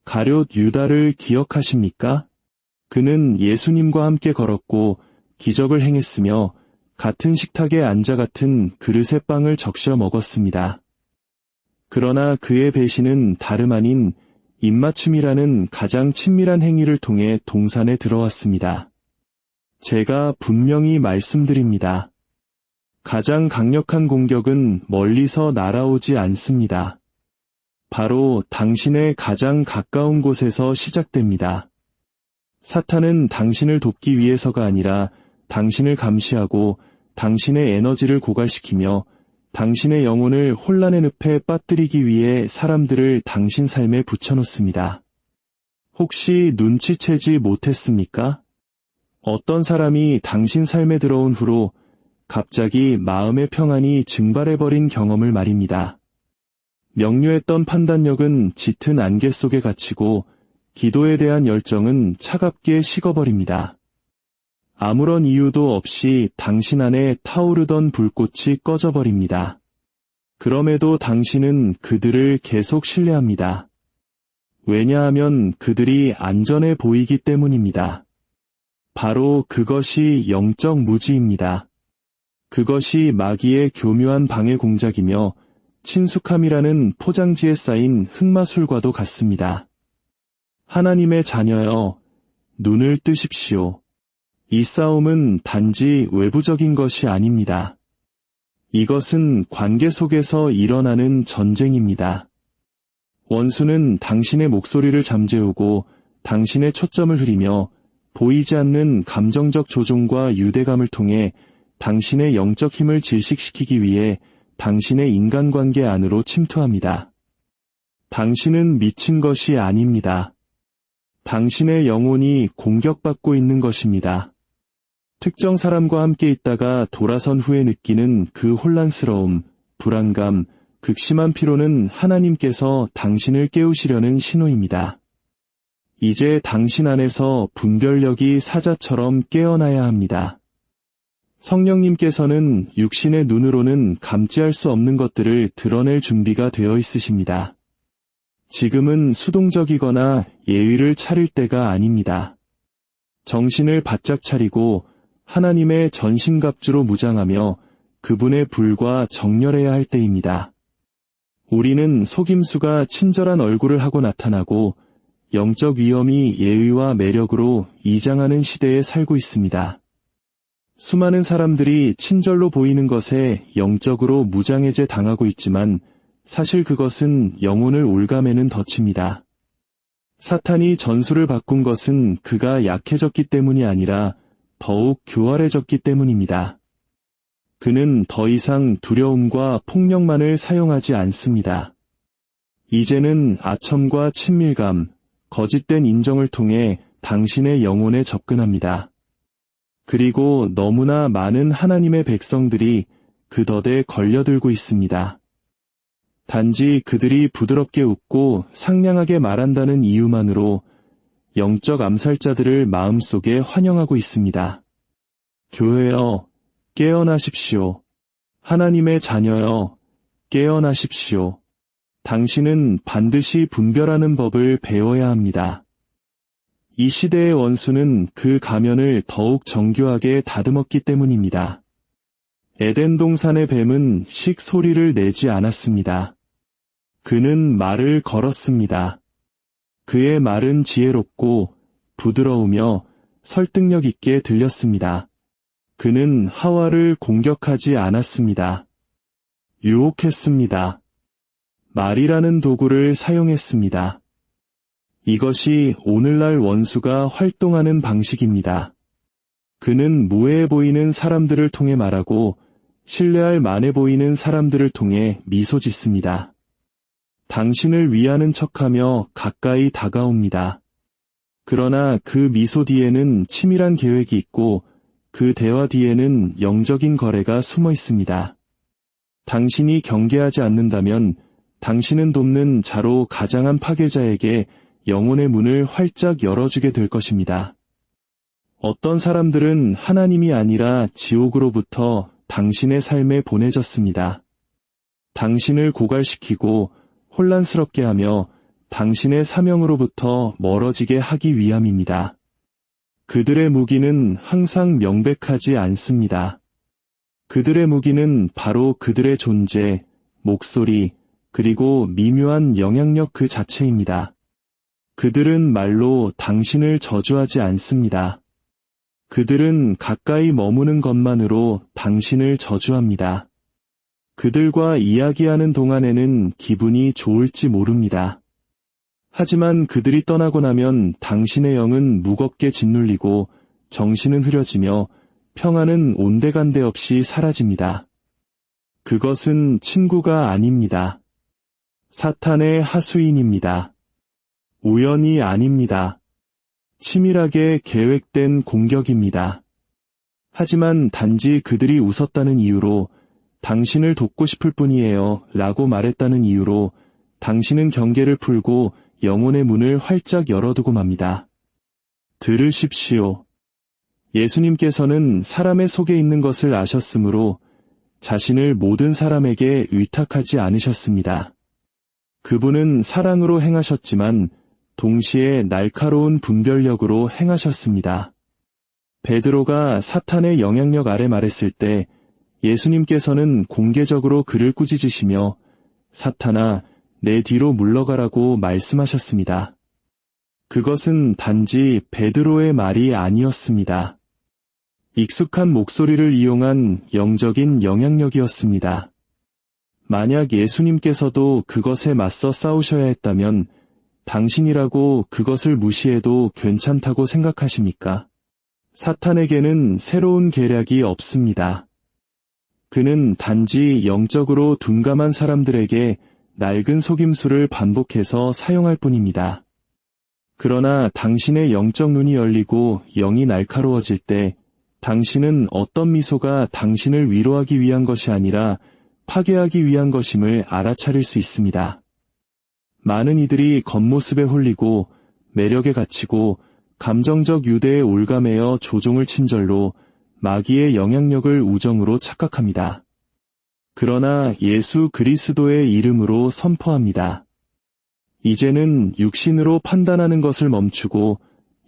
가룟 유다를 기억하십니까? 그는 예수님과 함께 걸었고 기적을 행했으며 같은 식탁에 앉아 같은 그릇의 빵을 적셔 먹었습니다. 그러나 그의 배신은 다름 아닌 입맞춤이라는 가장 친밀한 행위를 통해 동산에 들어왔습니다. 제가 분명히 말씀드립니다. 가장 강력한 공격은 멀리서 날아오지 않습니다. 바로 당신의 가장 가까운 곳에서 시작됩니다. 사탄은 당신을 돕기 위해서가 아니라 당신을 감시하고 당신의 에너지를 고갈시키며 당신의 영혼을 혼란의 늪에 빠뜨리기 위해 사람들을 당신 삶에 붙여놓습니다. 혹시 눈치채지 못했습니까? 어떤 사람이 당신 삶에 들어온 후로 갑자기 마음의 평안이 증발해버린 경험을 말입니다. 명료했던 판단력은 짙은 안개 속에 갇히고 기도에 대한 열정은 차갑게 식어버립니다. 아무런 이유도 없이 당신 안에 타오르던 불꽃이 꺼져버립니다. 그럼에도 당신은 그들을 계속 신뢰합니다. 왜냐하면 그들이 안전해 보이기 때문입니다. 바로 그것이 영적 무지입니다. 그것이 마귀의 교묘한 방해 공작이며 친숙함이라는 포장지에 쌓인 흑마술과도 같습니다. 하나님의 자녀여, 눈을 뜨십시오. 이 싸움은 단지 외부적인 것이 아닙니다. 이것은 관계 속에서 일어나는 전쟁입니다. 원수는 당신의 목소리를 잠재우고 당신의 초점을 흐리며 보이지 않는 감정적 조종과 유대감을 통해 당신의 영적 힘을 질식시키기 위해 당신의 인간관계 안으로 침투합니다. 당신은 미친 것이 아닙니다. 당신의 영혼이 공격받고 있는 것입니다. 특정 사람과 함께 있다가 돌아선 후에 느끼는 그 혼란스러움, 불안감, 극심한 피로는 하나님께서 당신을 깨우시려는 신호입니다. 이제 당신 안에서 분별력이 사자처럼 깨어나야 합니다. 성령님께서는 육신의 눈으로는 감지할 수 없는 것들을 드러낼 준비가 되어 있으십니다. 지금은 수동적이거나 예의를 차릴 때가 아닙니다. 정신을 바짝 차리고 하나님의 전신갑주로 무장하며 그분의 불과 정렬해야 할 때입니다. 우리는 속임수가 친절한 얼굴을 하고 나타나고 영적 위험이 예의와 매력으로 이장하는 시대에 살고 있습니다. 수많은 사람들이 친절로 보이는 것에 영적으로 무장해제 당하고 있지만 사실 그것은 영혼을 올가매는 덫입니다. 사탄이 전술을 바꾼 것은 그가 약해졌기 때문이 아니라 더욱 교활해졌기 때문입니다. 그는 더 이상 두려움과 폭력만을 사용하지 않습니다. 이제는 아첨과 친밀감, 거짓된 인정을 통해 당신의 영혼에 접근합니다. 그리고 너무나 많은 하나님의 백성들이 그 덫에 걸려들고 있습니다. 단지 그들이 부드럽게 웃고 상냥하게 말한다는 이유만으로 영적 암살자들을 마음속에 환영하고 있습니다. 교회여, 깨어나십시오. 하나님의 자녀여, 깨어나십시오. 당신은 반드시 분별하는 법을 배워야 합니다. 이 시대의 원수는 그 가면을 더욱 정교하게 다듬었기 때문입니다. 에덴 동산의 뱀은 식 소리를 내지 않았습니다. 그는 말을 걸었습니다. 그의 말은 지혜롭고 부드러우며 설득력 있게 들렸습니다. 그는 하와를 공격하지 않았습니다. 유혹했습니다. 말이라는 도구를 사용했습니다. 이것이 오늘날 원수가 활동하는 방식입니다. 그는 무해해 보이는 사람들을 통해 말하고 신뢰할 만해 보이는 사람들을 통해 미소 짓습니다. 당신을 위하는 척하며 가까이 다가옵니다. 그러나 그 미소 뒤에는 치밀한 계획이 있고 그 대화 뒤에는 영적인 거래가 숨어 있습니다. 당신이 경계하지 않는다면 당신은 돕는 자로 가장한 파괴자에게 영혼의 문을 활짝 열어주게 될 것입니다. 어떤 사람들은 하나님이 아니라 지옥으로부터 당신의 삶에 보내졌습니다. 당신을 고갈시키고 혼란스럽게 하며 당신의 사명으로부터 멀어지게 하기 위함입니다. 그들의 무기는 항상 명백하지 않습니다. 그들의 무기는 바로 그들의 존재, 목소리, 그리고 미묘한 영향력 그 자체입니다. 그들은 말로 당신을 저주하지 않습니다. 그들은 가까이 머무는 것만으로 당신을 저주합니다. 그들과 이야기하는 동안에는 기분이 좋을지 모릅니다. 하지만 그들이 떠나고 나면 당신의 영은 무겁게 짓눌리고 정신은 흐려지며 평안은 온데간데 없이 사라집니다. 그것은 친구가 아닙니다. 사탄의 하수인입니다. 우연이 아닙니다. 치밀하게 계획된 공격입니다. 하지만 단지 그들이 웃었다는 이유로 당신을 돕고 싶을 뿐이에요 라고 말했다는 이유로 당신은 경계를 풀고 영혼의 문을 활짝 열어두고 맙니다. 들으십시오. 예수님께서는 사람의 속에 있는 것을 아셨으므로 자신을 모든 사람에게 위탁하지 않으셨습니다. 그분은 사랑으로 행하셨지만 동시에 날카로운 분별력으로 행하셨습니다. 베드로가 사탄의 영향력 아래 말했을 때 예수님께서는 공개적으로 그를 꾸짖으시며 사탄아, 내 뒤로 물러가라고 말씀하셨습니다. 그것은 단지 베드로의 말이 아니었습니다. 익숙한 목소리를 이용한 영적인 영향력이었습니다. 만약 예수님께서도 그것에 맞서 싸우셔야 했다면 당신이라고 그것을 무시해도 괜찮다고 생각하십니까? 사탄에게는 새로운 계략이 없습니다. 그는 단지 영적으로 둔감한 사람들에게 낡은 속임수를 반복해서 사용할 뿐입니다. 그러나 당신의 영적 눈이 열리고 영이 날카로워질 때 당신은 어떤 미소가 당신을 위로하기 위한 것이 아니라 파괴하기 위한 것임을 알아차릴 수 있습니다. 많은 이들이 겉모습에 홀리고 매력에 갇히고 감정적 유대에 올가매어 조종을 친절로 마귀의 영향력을 우정으로 착각합니다. 그러나 예수 그리스도의 이름으로 선포합니다. 이제는 육신으로 판단하는 것을 멈추고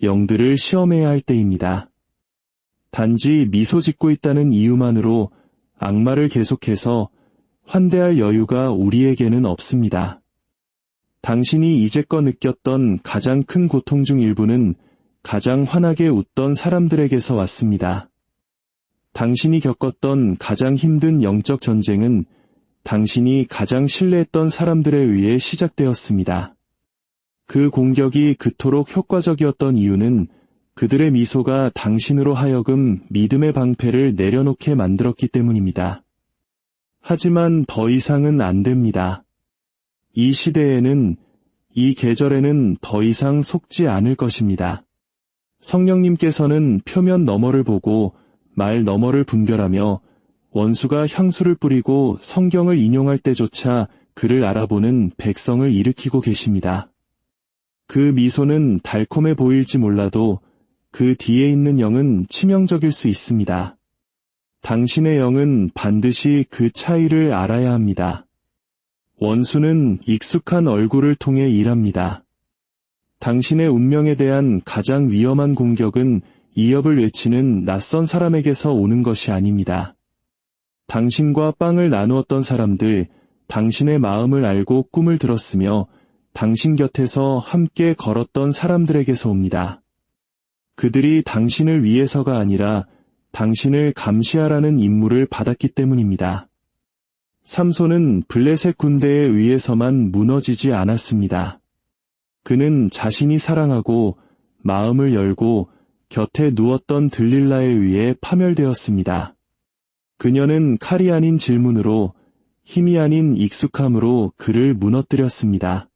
영들을 시험해야 할 때입니다. 단지 미소 짓고 있다는 이유만으로 악마를 계속해서 환대할 여유가 우리에게는 없습니다. 당신이 이제껏 느꼈던 가장 큰 고통 중 일부는 가장 환하게 웃던 사람들에게서 왔습니다. 당신이 겪었던 가장 힘든 영적 전쟁은 당신이 가장 신뢰했던 사람들에 의해 시작되었습니다. 그 공격이 그토록 효과적이었던 이유는 그들의 미소가 당신으로 하여금 믿음의 방패를 내려놓게 만들었기 때문입니다. 하지만 더 이상은 안 됩니다. 이 시대에는, 이 계절에는 더 이상 속지 않을 것입니다. 성령님께서는 표면 너머를 보고 말 너머를 분별하며 원수가 향수를 뿌리고 성경을 인용할 때조차 그를 알아보는 백성을 일으키고 계십니다. 그 미소는 달콤해 보일지 몰라도 그 뒤에 있는 영은 치명적일 수 있습니다. 당신의 영은 반드시 그 차이를 알아야 합니다. 원수는 익숙한 얼굴을 통해 일합니다. 당신의 운명에 대한 가장 위험한 공격은 이협을 외치는 낯선 사람에게서 오는 것이 아닙니다. 당신과 빵을 나누었던 사람들, 당신의 마음을 알고 꿈을 들었으며 당신 곁에서 함께 걸었던 사람들에게서 옵니다. 그들이 당신을 위해서가 아니라 당신을 감시하라는 임무를 받았기 때문입니다. 삼손은 블레셋 군대에 의해서만 무너지지 않았습니다. 그는 자신이 사랑하고 마음을 열고 곁에 누웠던 들릴라에 의해 파멸되었습니다. 그녀는 칼이 아닌 질문으로, 힘이 아닌 익숙함으로 그를 무너뜨렸습니다.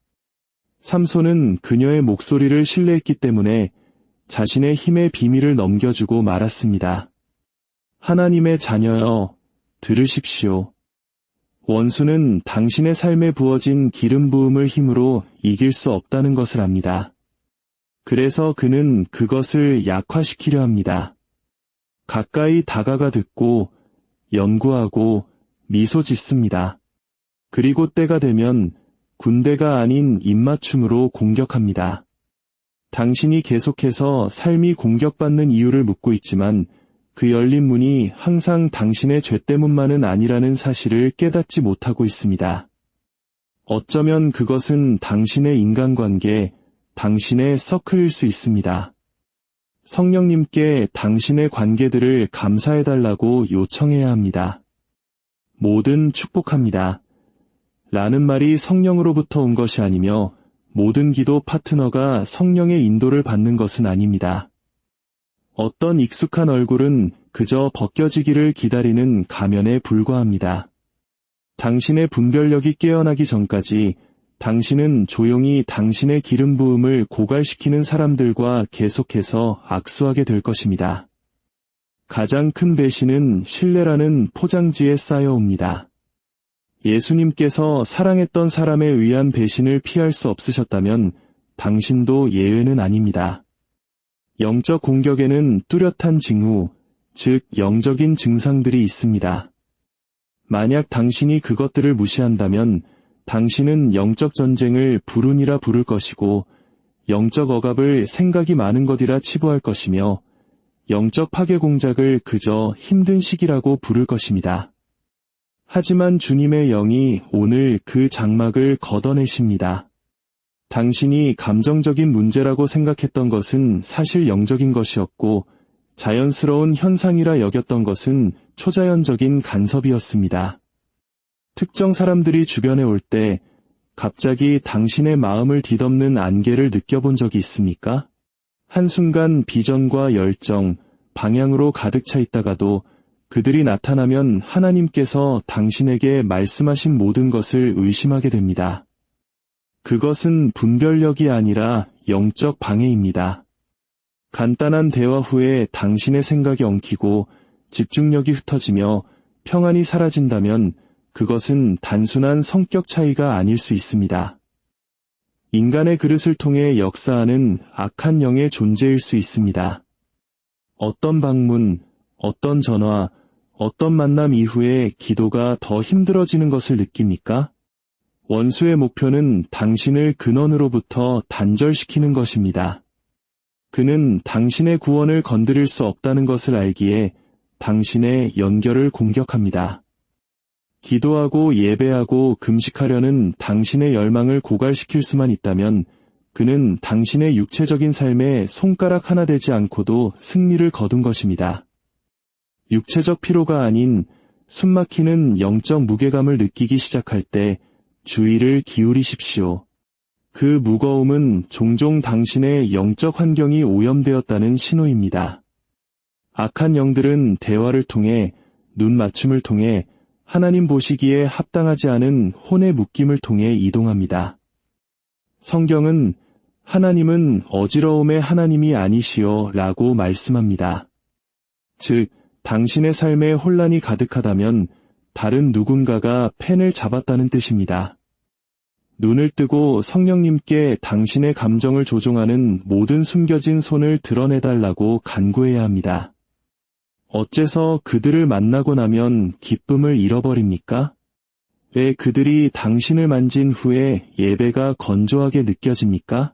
삼손은 그녀의 목소리를 신뢰했기 때문에 자신의 힘의 비밀을 넘겨주고 말았습니다. 하나님의 자녀여, 들으십시오. 원수는 당신의 삶에 부어진 기름 부음을 힘으로 이길 수 없다는 것을 압니다. 그래서 그는 그것을 약화시키려 합니다. 가까이 다가가 듣고 연구하고 미소 짓습니다. 그리고 때가 되면 군대가 아닌 입맞춤으로 공격합니다. 당신이 계속해서 삶이 공격받는 이유를 묻고 있지만 그 열린 문이 항상 당신의 죄 때문만은 아니라는 사실을 깨닫지 못하고 있습니다. 어쩌면 그것은 당신의 인간관계, 당신의 서클일 수 있습니다. 성령님께 당신의 관계들을 감사해달라고 요청해야 합니다. 뭐든 축복합니다. 라는 말이 성령으로부터 온 것이 아니며 모든 기도 파트너가 성령의 인도를 받는 것은 아닙니다. 어떤 익숙한 얼굴은 그저 벗겨지기를 기다리는 가면에 불과합니다. 당신의 분별력이 깨어나기 전까지 당신은 조용히 당신의 기름 부음을 고갈시키는 사람들과 계속해서 악수하게 될 것입니다. 가장 큰 배신은 신뢰라는 포장지에 쌓여옵니다. 예수님께서 사랑했던 사람에 의한 배신을 피할 수 없으셨다면 당신도 예외는 아닙니다. 영적 공격에는 뚜렷한 징후, 즉 영적인 증상들이 있습니다. 만약 당신이 그것들을 무시한다면 당신은 영적 전쟁을 불운이라 부를 것이고 영적 억압을 생각이 많은 것이라 치부할 것이며 영적 파괴 공작을 그저 힘든 시기라고 부를 것입니다. 하지만 주님의 영이 오늘 그 장막을 걷어내십니다. 당신이 감정적인 문제라고 생각했던 것은 사실 영적인 것이었고 자연스러운 현상이라 여겼던 것은 초자연적인 간섭이었습니다. 특정 사람들이 주변에 올 때 갑자기 당신의 마음을 뒤덮는 안개를 느껴본 적이 있습니까? 한순간 비전과 열정, 방향으로 가득 차 있다가도 그들이 나타나면 하나님께서 당신에게 말씀하신 모든 것을 의심하게 됩니다. 그것은 분별력이 아니라 영적 방해입니다. 간단한 대화 후에 당신의 생각이 엉키고 집중력이 흩어지며 평안이 사라진다면 그것은 단순한 성격 차이가 아닐 수 있습니다. 인간의 그릇을 통해 역사하는 악한 영의 존재일 수 있습니다. 어떤 방문, 어떤 전화, 어떤 만남 이후에 기도가 더 힘들어지는 것을 느낍니까? 원수의 목표는 당신을 근원으로부터 단절시키는 것입니다. 그는 당신의 구원을 건드릴 수 없다는 것을 알기에 당신의 연결을 공격합니다. 기도하고 예배하고 금식하려는 당신의 열망을 고갈시킬 수만 있다면 그는 당신의 육체적인 삶에 손가락 하나 되지 않고도 승리를 거둔 것입니다. 육체적 피로가 아닌 숨막히는 영적 무게감을 느끼기 시작할 때 주의를 기울이십시오. 그 무거움은 종종 당신의 영적 환경이 오염되었다는 신호입니다. 악한 영들은 대화를 통해, 눈 맞춤을 통해, 하나님 보시기에 합당하지 않은 혼의 묶임을 통해 이동합니다. 성경은 하나님은 어지러움의 하나님이 아니시오 라고 말씀합니다. 즉, 당신의 삶에 혼란이 가득하다면 다른 누군가가 펜을 잡았다는 뜻입니다. 눈을 뜨고 성령님께 당신의 감정을 조종하는 모든 숨겨진 손을 드러내달라고 간구해야 합니다. 어째서 그들을 만나고 나면 기쁨을 잃어버립니까? 왜 그들이 당신을 만진 후에 예배가 건조하게 느껴집니까?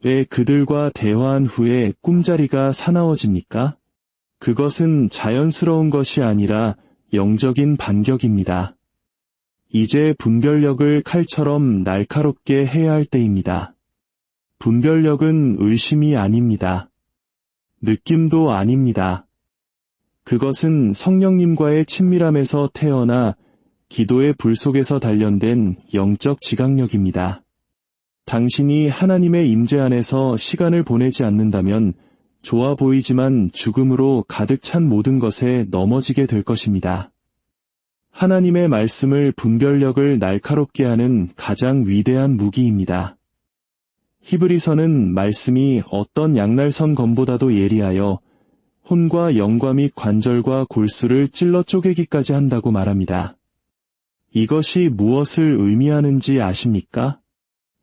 왜 그들과 대화한 후에 꿈자리가 사나워집니까? 그것은 자연스러운 것이 아니라 영적인 반격입니다. 이제 분별력을 칼처럼 날카롭게 해야 할 때입니다. 분별력은 의심이 아닙니다. 느낌도 아닙니다. 그것은 성령님과의 친밀함에서 태어나 기도의 불 속에서 단련된 영적 지각력입니다. 당신이 하나님의 임재 안에서 시간을 보내지 않는다면 좋아 보이지만 죽음으로 가득 찬 모든 것에 넘어지게 될 것입니다. 하나님의 말씀을 분별력을 날카롭게 하는 가장 위대한 무기입니다. 히브리서는 말씀이 어떤 양날선 검보다도 예리하여 혼과 영과 및 관절과 골수를 찔러 쪼개기까지 한다고 말합니다. 이것이 무엇을 의미하는지 아십니까?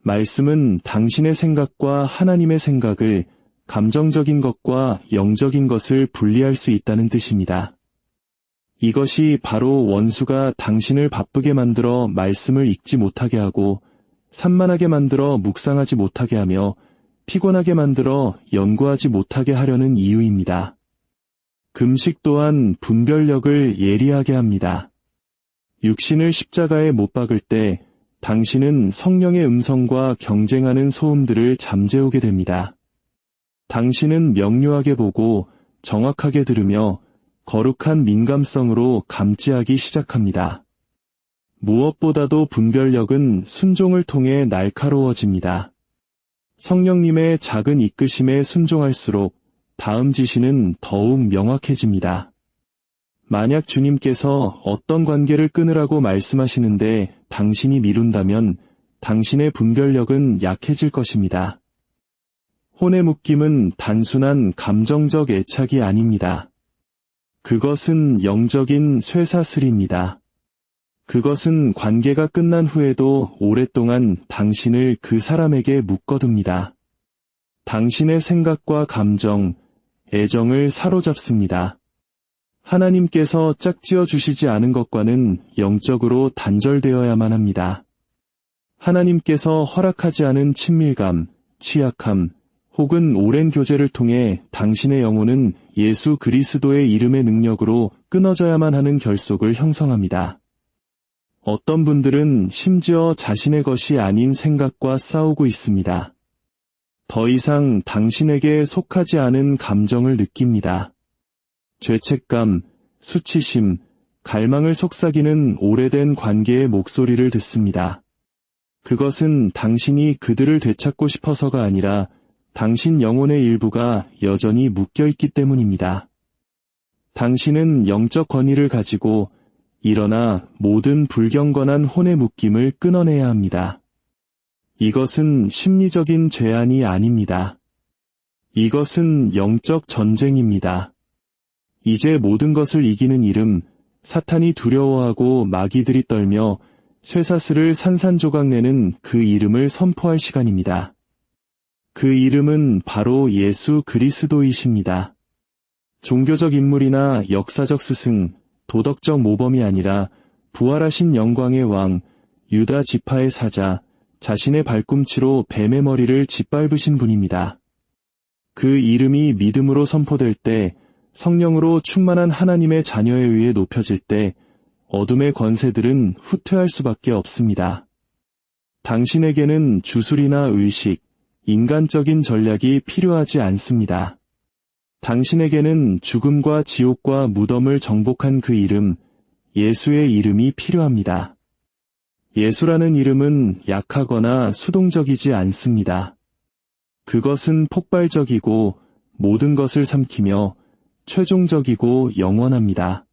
말씀은 당신의 생각과 하나님의 생각을, 감정적인 것과 영적인 것을 분리할 수 있다는 뜻입니다. 이것이 바로 원수가 당신을 바쁘게 만들어 말씀을 읽지 못하게 하고 산만하게 만들어 묵상하지 못하게 하며 피곤하게 만들어 연구하지 못하게 하려는 이유입니다. 금식 또한 분별력을 예리하게 합니다. 육신을 십자가에 못 박을 때 당신은 성령의 음성과 경쟁하는 소음들을 잠재우게 됩니다. 당신은 명료하게 보고 정확하게 들으며 거룩한 민감성으로 감지하기 시작합니다. 무엇보다도 분별력은 순종을 통해 날카로워집니다. 성령님의 작은 이끄심에 순종할수록 다음 지시는 더욱 명확해집니다. 만약 주님께서 어떤 관계를 끊으라고 말씀하시는데 당신이 미룬다면 당신의 분별력은 약해질 것입니다. 혼의 묶임은 단순한 감정적 애착이 아닙니다. 그것은 영적인 쇠사슬입니다. 그것은 관계가 끝난 후에도 오랫동안 당신을 그 사람에게 묶어둡니다. 당신의 생각과 감정, 애정을 사로잡습니다. 하나님께서 짝지어 주시지 않은 것과는 영적으로 단절되어야만 합니다. 하나님께서 허락하지 않은 친밀감, 취약함, 혹은 오랜 교제를 통해 당신의 영혼은 예수 그리스도의 이름의 능력으로 끊어져야만 하는 결속을 형성합니다. 어떤 분들은 심지어 자신의 것이 아닌 생각과 싸우고 있습니다. 더 이상 당신에게 속하지 않은 감정을 느낍니다. 죄책감, 수치심, 갈망을 속삭이는 오래된 관계의 목소리를 듣습니다. 그것은 당신이 그들을 되찾고 싶어서가 아니라 당신 영혼의 일부가 여전히 묶여있기 때문입니다. 당신은 영적 권위를 가지고 일어나 모든 불경건한 혼의 묶임을 끊어내야 합니다. 이것은 심리적인 죄안이 아닙니다. 이것은 영적 전쟁입니다. 이제 모든 것을 이기는 이름, 사탄이 두려워하고 마귀들이 떨며 쇠사슬을 산산조각내는 그 이름을 선포할 시간입니다. 그 이름은 바로 예수 그리스도이십니다. 종교적 인물이나 역사적 스승, 도덕적 모범이 아니라 부활하신 영광의 왕, 유다 지파의 사자, 자신의 발꿈치로 뱀의 머리를 짓밟으신 분입니다. 그 이름이 믿음으로 선포될 때, 성령으로 충만한 하나님의 자녀에 의해 높여질 때, 어둠의 권세들은 후퇴할 수밖에 없습니다. 당신에게는 주술이나 의식, 인간적인 전략이 필요하지 않습니다. 당신에게는 죽음과 지옥과 무덤을 정복한 그 이름, 예수의 이름이 필요합니다. 예수라는 이름은 약하거나 수동적이지 않습니다. 그것은 폭발적이고 모든 것을 삼키며 최종적이고 영원합니다.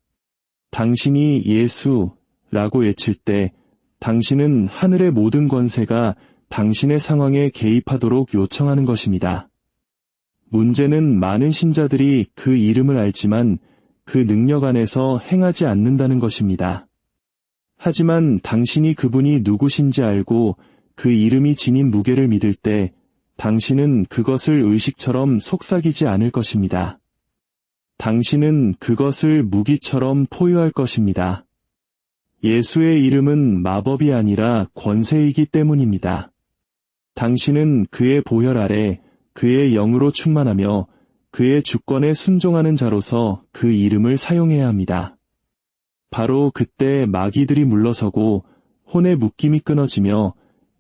당신이 예수라고 외칠 때 당신은 하늘의 모든 권세가 당신의 상황에 개입하도록 요청하는 것입니다. 문제는 많은 신자들이 그 이름을 알지만 그 능력 안에서 행하지 않는다는 것입니다. 하지만 당신이 그분이 누구신지 알고 그 이름이 지닌 무게를 믿을 때 당신은 그것을 의식처럼 속삭이지 않을 것입니다. 당신은 그것을 무기처럼 포효할 것입니다. 예수의 이름은 마법이 아니라 권세이기 때문입니다. 당신은 그의 보혈 아래 그의 영으로 충만하며 그의 주권에 순종하는 자로서 그 이름을 사용해야 합니다. 바로 그때 마귀들이 물러서고 혼의 묶임이 끊어지며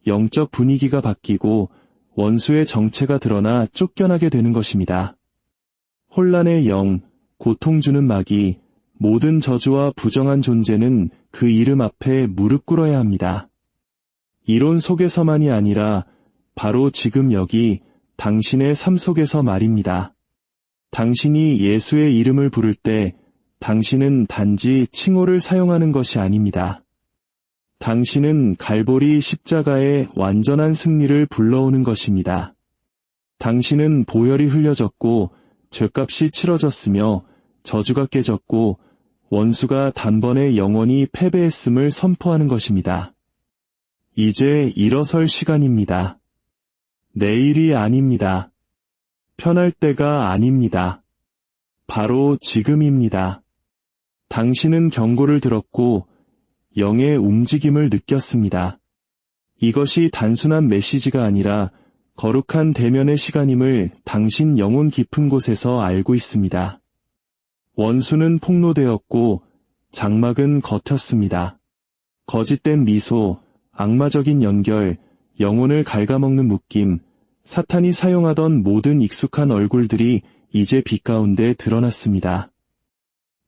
영적 분위기가 바뀌고 원수의 정체가 드러나 쫓겨나게 되는 것입니다. 혼란의 영, 고통 주는 마귀, 모든 저주와 부정한 존재는 그 이름 앞에 무릎 꿇어야 합니다. 이론 속에서만이 아니라 바로 지금 여기 당신의 삶 속에서 말입니다. 당신이 예수의 이름을 부를 때 당신은 단지 칭호를 사용하는 것이 아닙니다. 당신은 갈보리 십자가의 완전한 승리를 불러오는 것입니다. 당신은 보혈이 흘려졌고 죄값이 치러졌으며 저주가 깨졌고 원수가 단번에 영원히 패배했음을 선포하는 것입니다. 이제 일어설 시간입니다. 내일이 아닙니다. 편할 때가 아닙니다. 바로 지금입니다. 당신은 경고를 들었고 영의 움직임을 느꼈습니다. 이것이 단순한 메시지가 아니라 거룩한 대면의 시간임을 당신 영혼 깊은 곳에서 알고 있습니다. 원수는 폭로되었고 장막은 걷혔습니다. 거짓된 미소, 악마적인 연결, 영혼을 갉아먹는 묶임, 사탄이 사용하던 모든 익숙한 얼굴들이 이제 빛 가운데 드러났습니다.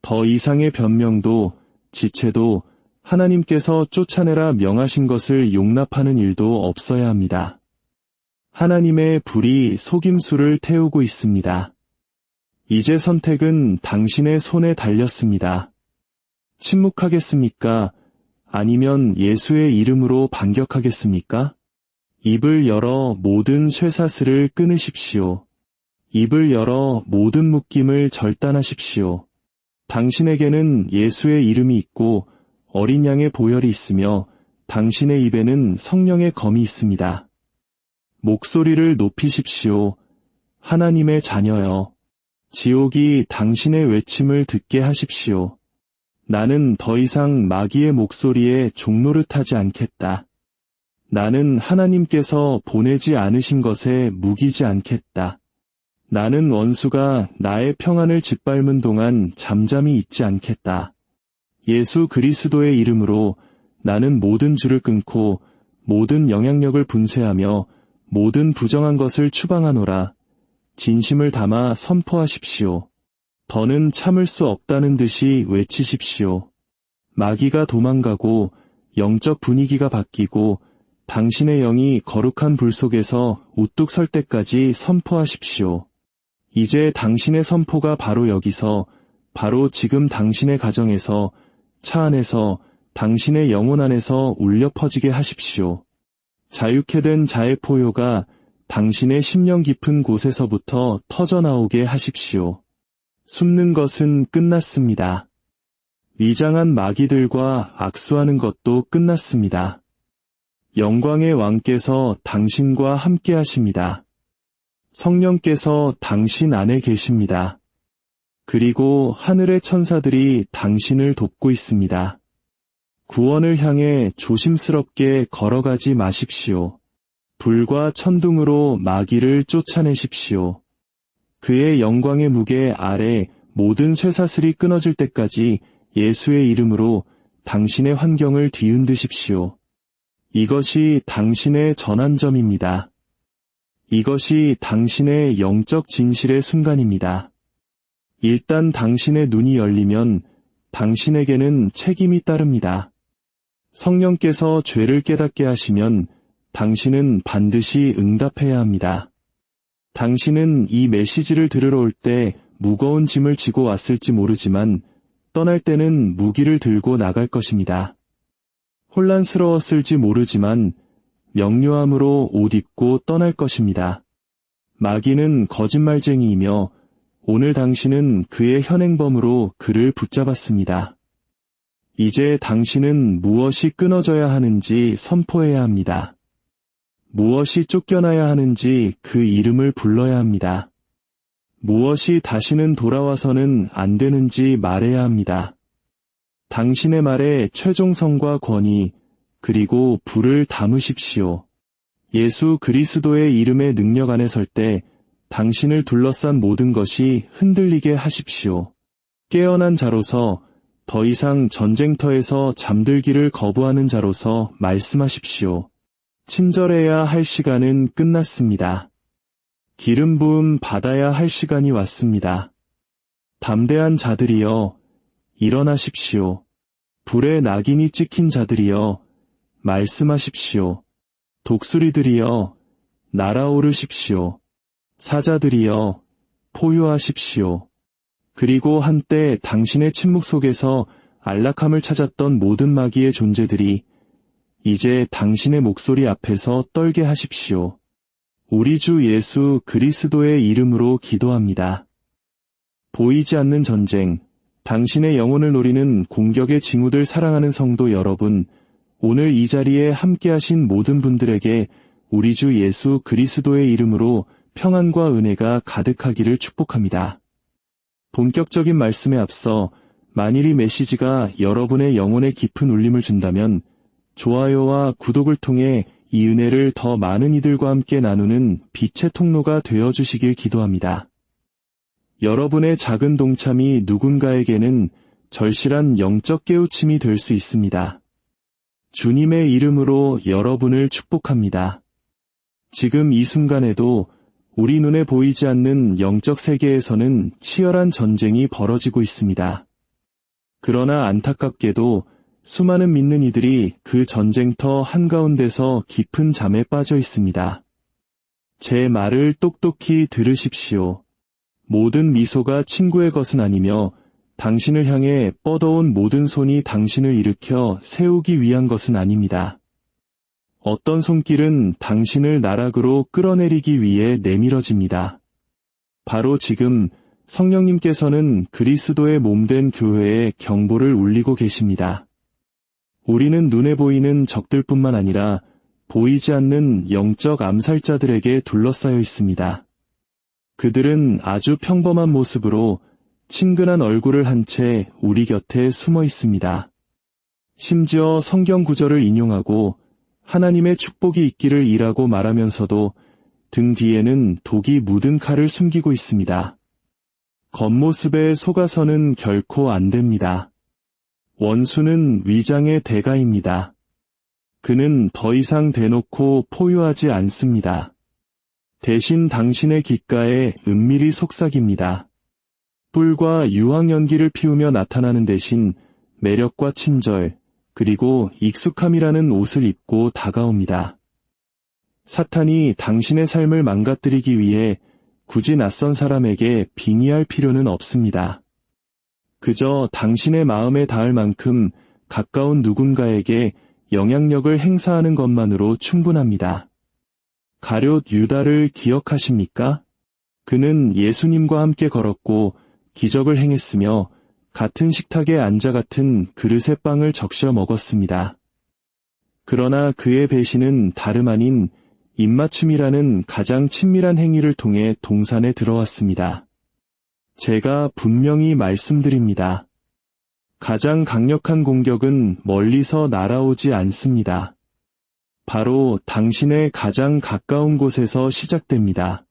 더 이상의 변명도 지체도 하나님께서 쫓아내라 명하신 것을 용납하는 일도 없어야 합니다. 하나님의 불이 속임수를 태우고 있습니다. 이제 선택은 당신의 손에 달렸습니다. 침묵하겠습니까? 아니면 예수의 이름으로 반격하겠습니까? 입을 열어 모든 쇠사슬을 끊으십시오. 입을 열어 모든 묶임을 절단하십시오. 당신에게는 예수의 이름이 있고 어린 양의 보혈이 있으며 당신의 입에는 성령의 검이 있습니다. 목소리를 높이십시오. 하나님의 자녀여. 지옥이 당신의 외침을 듣게 하십시오. 나는 더 이상 마귀의 목소리에 종노릇하지 않겠다. 나는 하나님께서 보내지 않으신 것에 무기지 않겠다. 나는 원수가 나의 평안을 짓밟은 동안 잠잠히 있지 않겠다. 예수 그리스도의 이름으로 나는 모든 줄을 끊고 모든 영향력을 분쇄하며 모든 부정한 것을 추방하노라. 진심을 담아 선포하십시오. 더는 참을 수 없다는 듯이 외치십시오. 마귀가 도망가고 영적 분위기가 바뀌고 당신의 영이 거룩한 불 속에서 우뚝 설 때까지 선포하십시오. 이제 당신의 선포가 바로 여기서, 바로 지금 당신의 가정에서, 차 안에서, 당신의 영혼 안에서 울려 퍼지게 하십시오. 자유케 된 자의 포효가 당신의 심령 깊은 곳에서부터 터져나오게 하십시오. 숨는 것은 끝났습니다. 위장한 마귀들과 악수하는 것도 끝났습니다. 영광의 왕께서 당신과 함께 하십니다. 성령께서 당신 안에 계십니다. 그리고 하늘의 천사들이 당신을 돕고 있습니다. 구원을 향해 조심스럽게 걸어가지 마십시오. 불과 천둥으로 마귀를 쫓아내십시오. 그의 영광의 무게 아래 모든 쇠사슬이 끊어질 때까지 예수의 이름으로 당신의 환경을 뒤흔드십시오. 이것이 당신의 전환점입니다. 이것이 당신의 영적 진실의 순간입니다. 일단 당신의 눈이 열리면 당신에게는 책임이 따릅니다. 성령께서 죄를 깨닫게 하시면 당신은 반드시 응답해야 합니다. 당신은 이 메시지를 들으러 올 때 무거운 짐을 지고 왔을지 모르지만 떠날 때는 무기를 들고 나갈 것입니다. 혼란스러웠을지 모르지만 명료함으로 옷 입고 떠날 것입니다. 마귀는 거짓말쟁이이며 오늘 당신은 그의 현행범으로 그를 붙잡았습니다. 이제 당신은 무엇이 끊어져야 하는지 선포해야 합니다. 무엇이 쫓겨나야 하는지 그 이름을 불러야 합니다. 무엇이 다시는 돌아와서는 안 되는지 말해야 합니다. 당신의 말에 최종성과 권위, 그리고 불을 담으십시오. 예수 그리스도의 이름의 능력 안에 설 때 당신을 둘러싼 모든 것이 흔들리게 하십시오. 깨어난 자로서 더 이상 전쟁터에서 잠들기를 거부하는 자로서 말씀하십시오. 친절해야 할 시간은 끝났습니다. 기름 부음 받아야 할 시간이 왔습니다. 담대한 자들이여, 일어나십시오. 불에 낙인이 찍힌 자들이여, 말씀하십시오. 독수리들이여, 날아오르십시오. 사자들이여, 포효하십시오. 그리고 한때 당신의 침묵 속에서 안락함을 찾았던 모든 마귀의 존재들이 이제 당신의 목소리 앞에서 떨게 하십시오. 우리 주 예수 그리스도의 이름으로 기도합니다. 보이지 않는 전쟁, 당신의 영혼을 노리는 공격의 징후들 사랑하는 성도 여러분, 오늘 이 자리에 함께하신 모든 분들에게 우리 주 예수 그리스도의 이름으로 평안과 은혜가 가득하기를 축복합니다. 본격적인 말씀에 앞서 만일 이 메시지가 여러분의 영혼에 깊은 울림을 준다면 좋아요와 구독을 통해 이 은혜를 더 많은 이들과 함께 나누는 빛의 통로가 되어주시길 기도합니다. 여러분의 작은 동참이 누군가에게는 절실한 영적 깨우침이 될 수 있습니다. 주님의 이름으로 여러분을 축복합니다. 지금 이 순간에도 우리 눈에 보이지 않는 영적 세계에서는 치열한 전쟁이 벌어지고 있습니다. 그러나 안타깝게도 수많은 믿는 이들이 그 전쟁터 한가운데서 깊은 잠에 빠져 있습니다. 제 말을 똑똑히 들으십시오. 모든 미소가 친구의 것은 아니며 당신을 향해 뻗어온 모든 손이 당신을 일으켜 세우기 위한 것은 아닙니다. 어떤 손길은 당신을 나락으로 끌어내리기 위해 내밀어집니다. 바로 지금 성령님께서는 그리스도의 몸된 교회에 경보를 울리고 계십니다. 우리는 눈에 보이는 적들뿐만 아니라 보이지 않는 영적 암살자들에게 둘러싸여 있습니다. 그들은 아주 평범한 모습으로 친근한 얼굴을 한 채 우리 곁에 숨어 있습니다. 심지어 성경 구절을 인용하고 하나님의 축복이 있기를 이라고 말하면서도 등 뒤에는 독이 묻은 칼을 숨기고 있습니다. 겉모습에 속아서는 결코 안 됩니다. 원수는 위장의 대가입니다. 그는 더 이상 대놓고 포효하지 않습니다. 대신 당신의 귓가에 은밀히 속삭입니다. 뿔과 유황연기를 피우며 나타나는 대신 매력과 친절, 그리고 익숙함이라는 옷을 입고 다가옵니다. 사탄이 당신의 삶을 망가뜨리기 위해 굳이 낯선 사람에게 빙의할 필요는 없습니다. 그저 당신의 마음에 닿을 만큼 가까운 누군가에게 영향력을 행사하는 것만으로 충분합니다. 가룟 유다를 기억하십니까? 그는 예수님과 함께 걸었고 기적을 행했으며 같은 식탁에 앉아 같은 그릇의 빵을 적셔 먹었습니다. 그러나 그의 배신은 다름 아닌 입맞춤이라는 가장 친밀한 행위를 통해 동산에 들어왔습니다. 제가 분명히 말씀드립니다. 가장 강력한 공격은 멀리서 날아오지 않습니다. 바로 당신의 가장 가까운 곳에서 시작됩니다.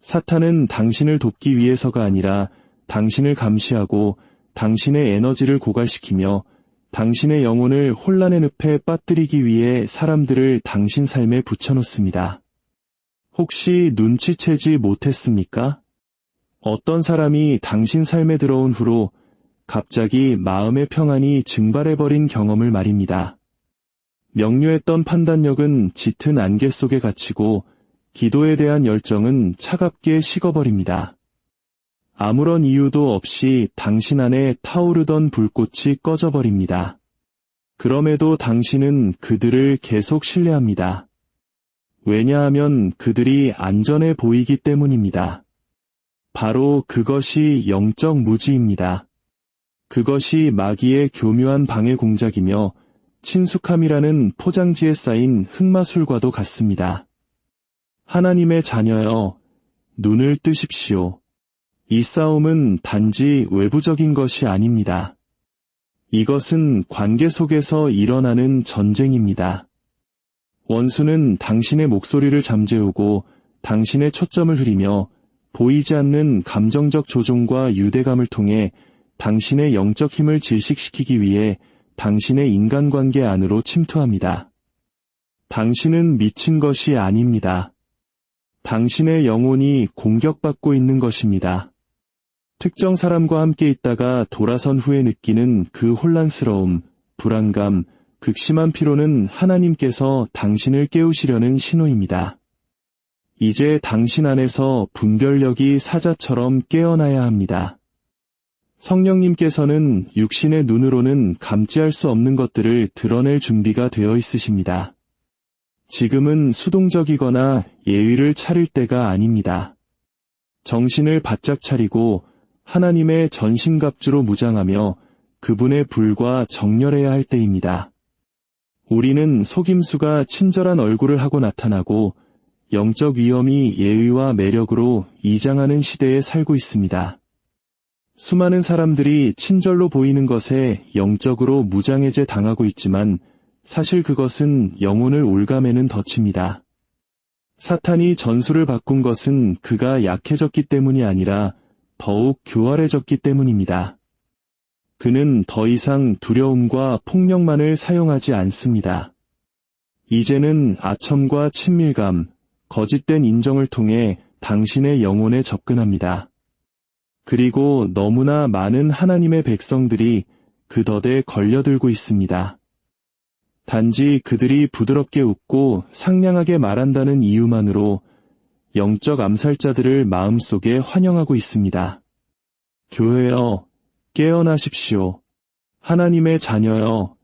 사탄은 당신을 돕기 위해서가 아니라 당신을 감시하고 당신의 에너지를 고갈시키며 당신의 영혼을 혼란의 늪에 빠뜨리기 위해 사람들을 당신 삶에 붙여놓습니다. 혹시 눈치채지 못했습니까? 어떤 사람이 당신 삶에 들어온 후로 갑자기 마음의 평안이 증발해버린 경험을 말입니다. 명료했던 판단력은 짙은 안개 속에 갇히고 기도에 대한 열정은 차갑게 식어버립니다. 아무런 이유도 없이 당신 안에 타오르던 불꽃이 꺼져버립니다. 그럼에도 당신은 그들을 계속 신뢰합니다. 왜냐하면 그들이 안전해 보이기 때문입니다. 바로 그것이 영적 무지입니다. 그것이 마귀의 교묘한 방해 공작이며 친숙함이라는 포장지에 쌓인 흑마술과도 같습니다. 하나님의 자녀여, 눈을 뜨십시오. 이 싸움은 단지 외부적인 것이 아닙니다. 이것은 관계 속에서 일어나는 전쟁입니다. 원수는 당신의 목소리를 잠재우고 당신의 초점을 흐리며 보이지 않는 감정적 조종과 유대감을 통해 당신의 영적 힘을 질식시키기 위해 당신의 인간관계 안으로 침투합니다. 당신은 미친 것이 아닙니다. 당신의 영혼이 공격받고 있는 것입니다. 특정 사람과 함께 있다가 돌아선 후에 느끼는 그 혼란스러움, 불안감, 극심한 피로는 하나님께서 당신을 깨우시려는 신호입니다. 이제 당신 안에서 분별력이 사자처럼 깨어나야 합니다. 성령님께서는 육신의 눈으로는 감지할 수 없는 것들을 드러낼 준비가 되어 있으십니다. 지금은 수동적이거나 예의를 차릴 때가 아닙니다. 정신을 바짝 차리고 하나님의 전신갑주로 무장하며 그분의 불과 정렬해야 할 때입니다. 우리는 속임수가 친절한 얼굴을 하고 나타나고 영적 위험이 예의와 매력으로 이장하는 시대에 살고 있습니다. 수많은 사람들이 친절로 보이는 것에 영적으로 무장해제 당하고 있지만 사실 그것은 영혼을 올가매는 덫입니다. 사탄이 전술을 바꾼 것은 그가 약해졌기 때문이 아니라 더욱 교활해졌기 때문입니다. 그는 더 이상 두려움과 폭력만을 사용하지 않습니다. 이제는 아첨과 친밀감, 거짓된 인정을 통해 당신의 영혼에 접근합니다. 그리고 너무나 많은 하나님의 백성들이 그 덫에 걸려들고 있습니다. 단지 그들이 부드럽게 웃고 상냥하게 말한다는 이유만으로 영적 암살자들을 마음속에 환영하고 있습니다. 교회여, 깨어나십시오. 하나님의 자녀여,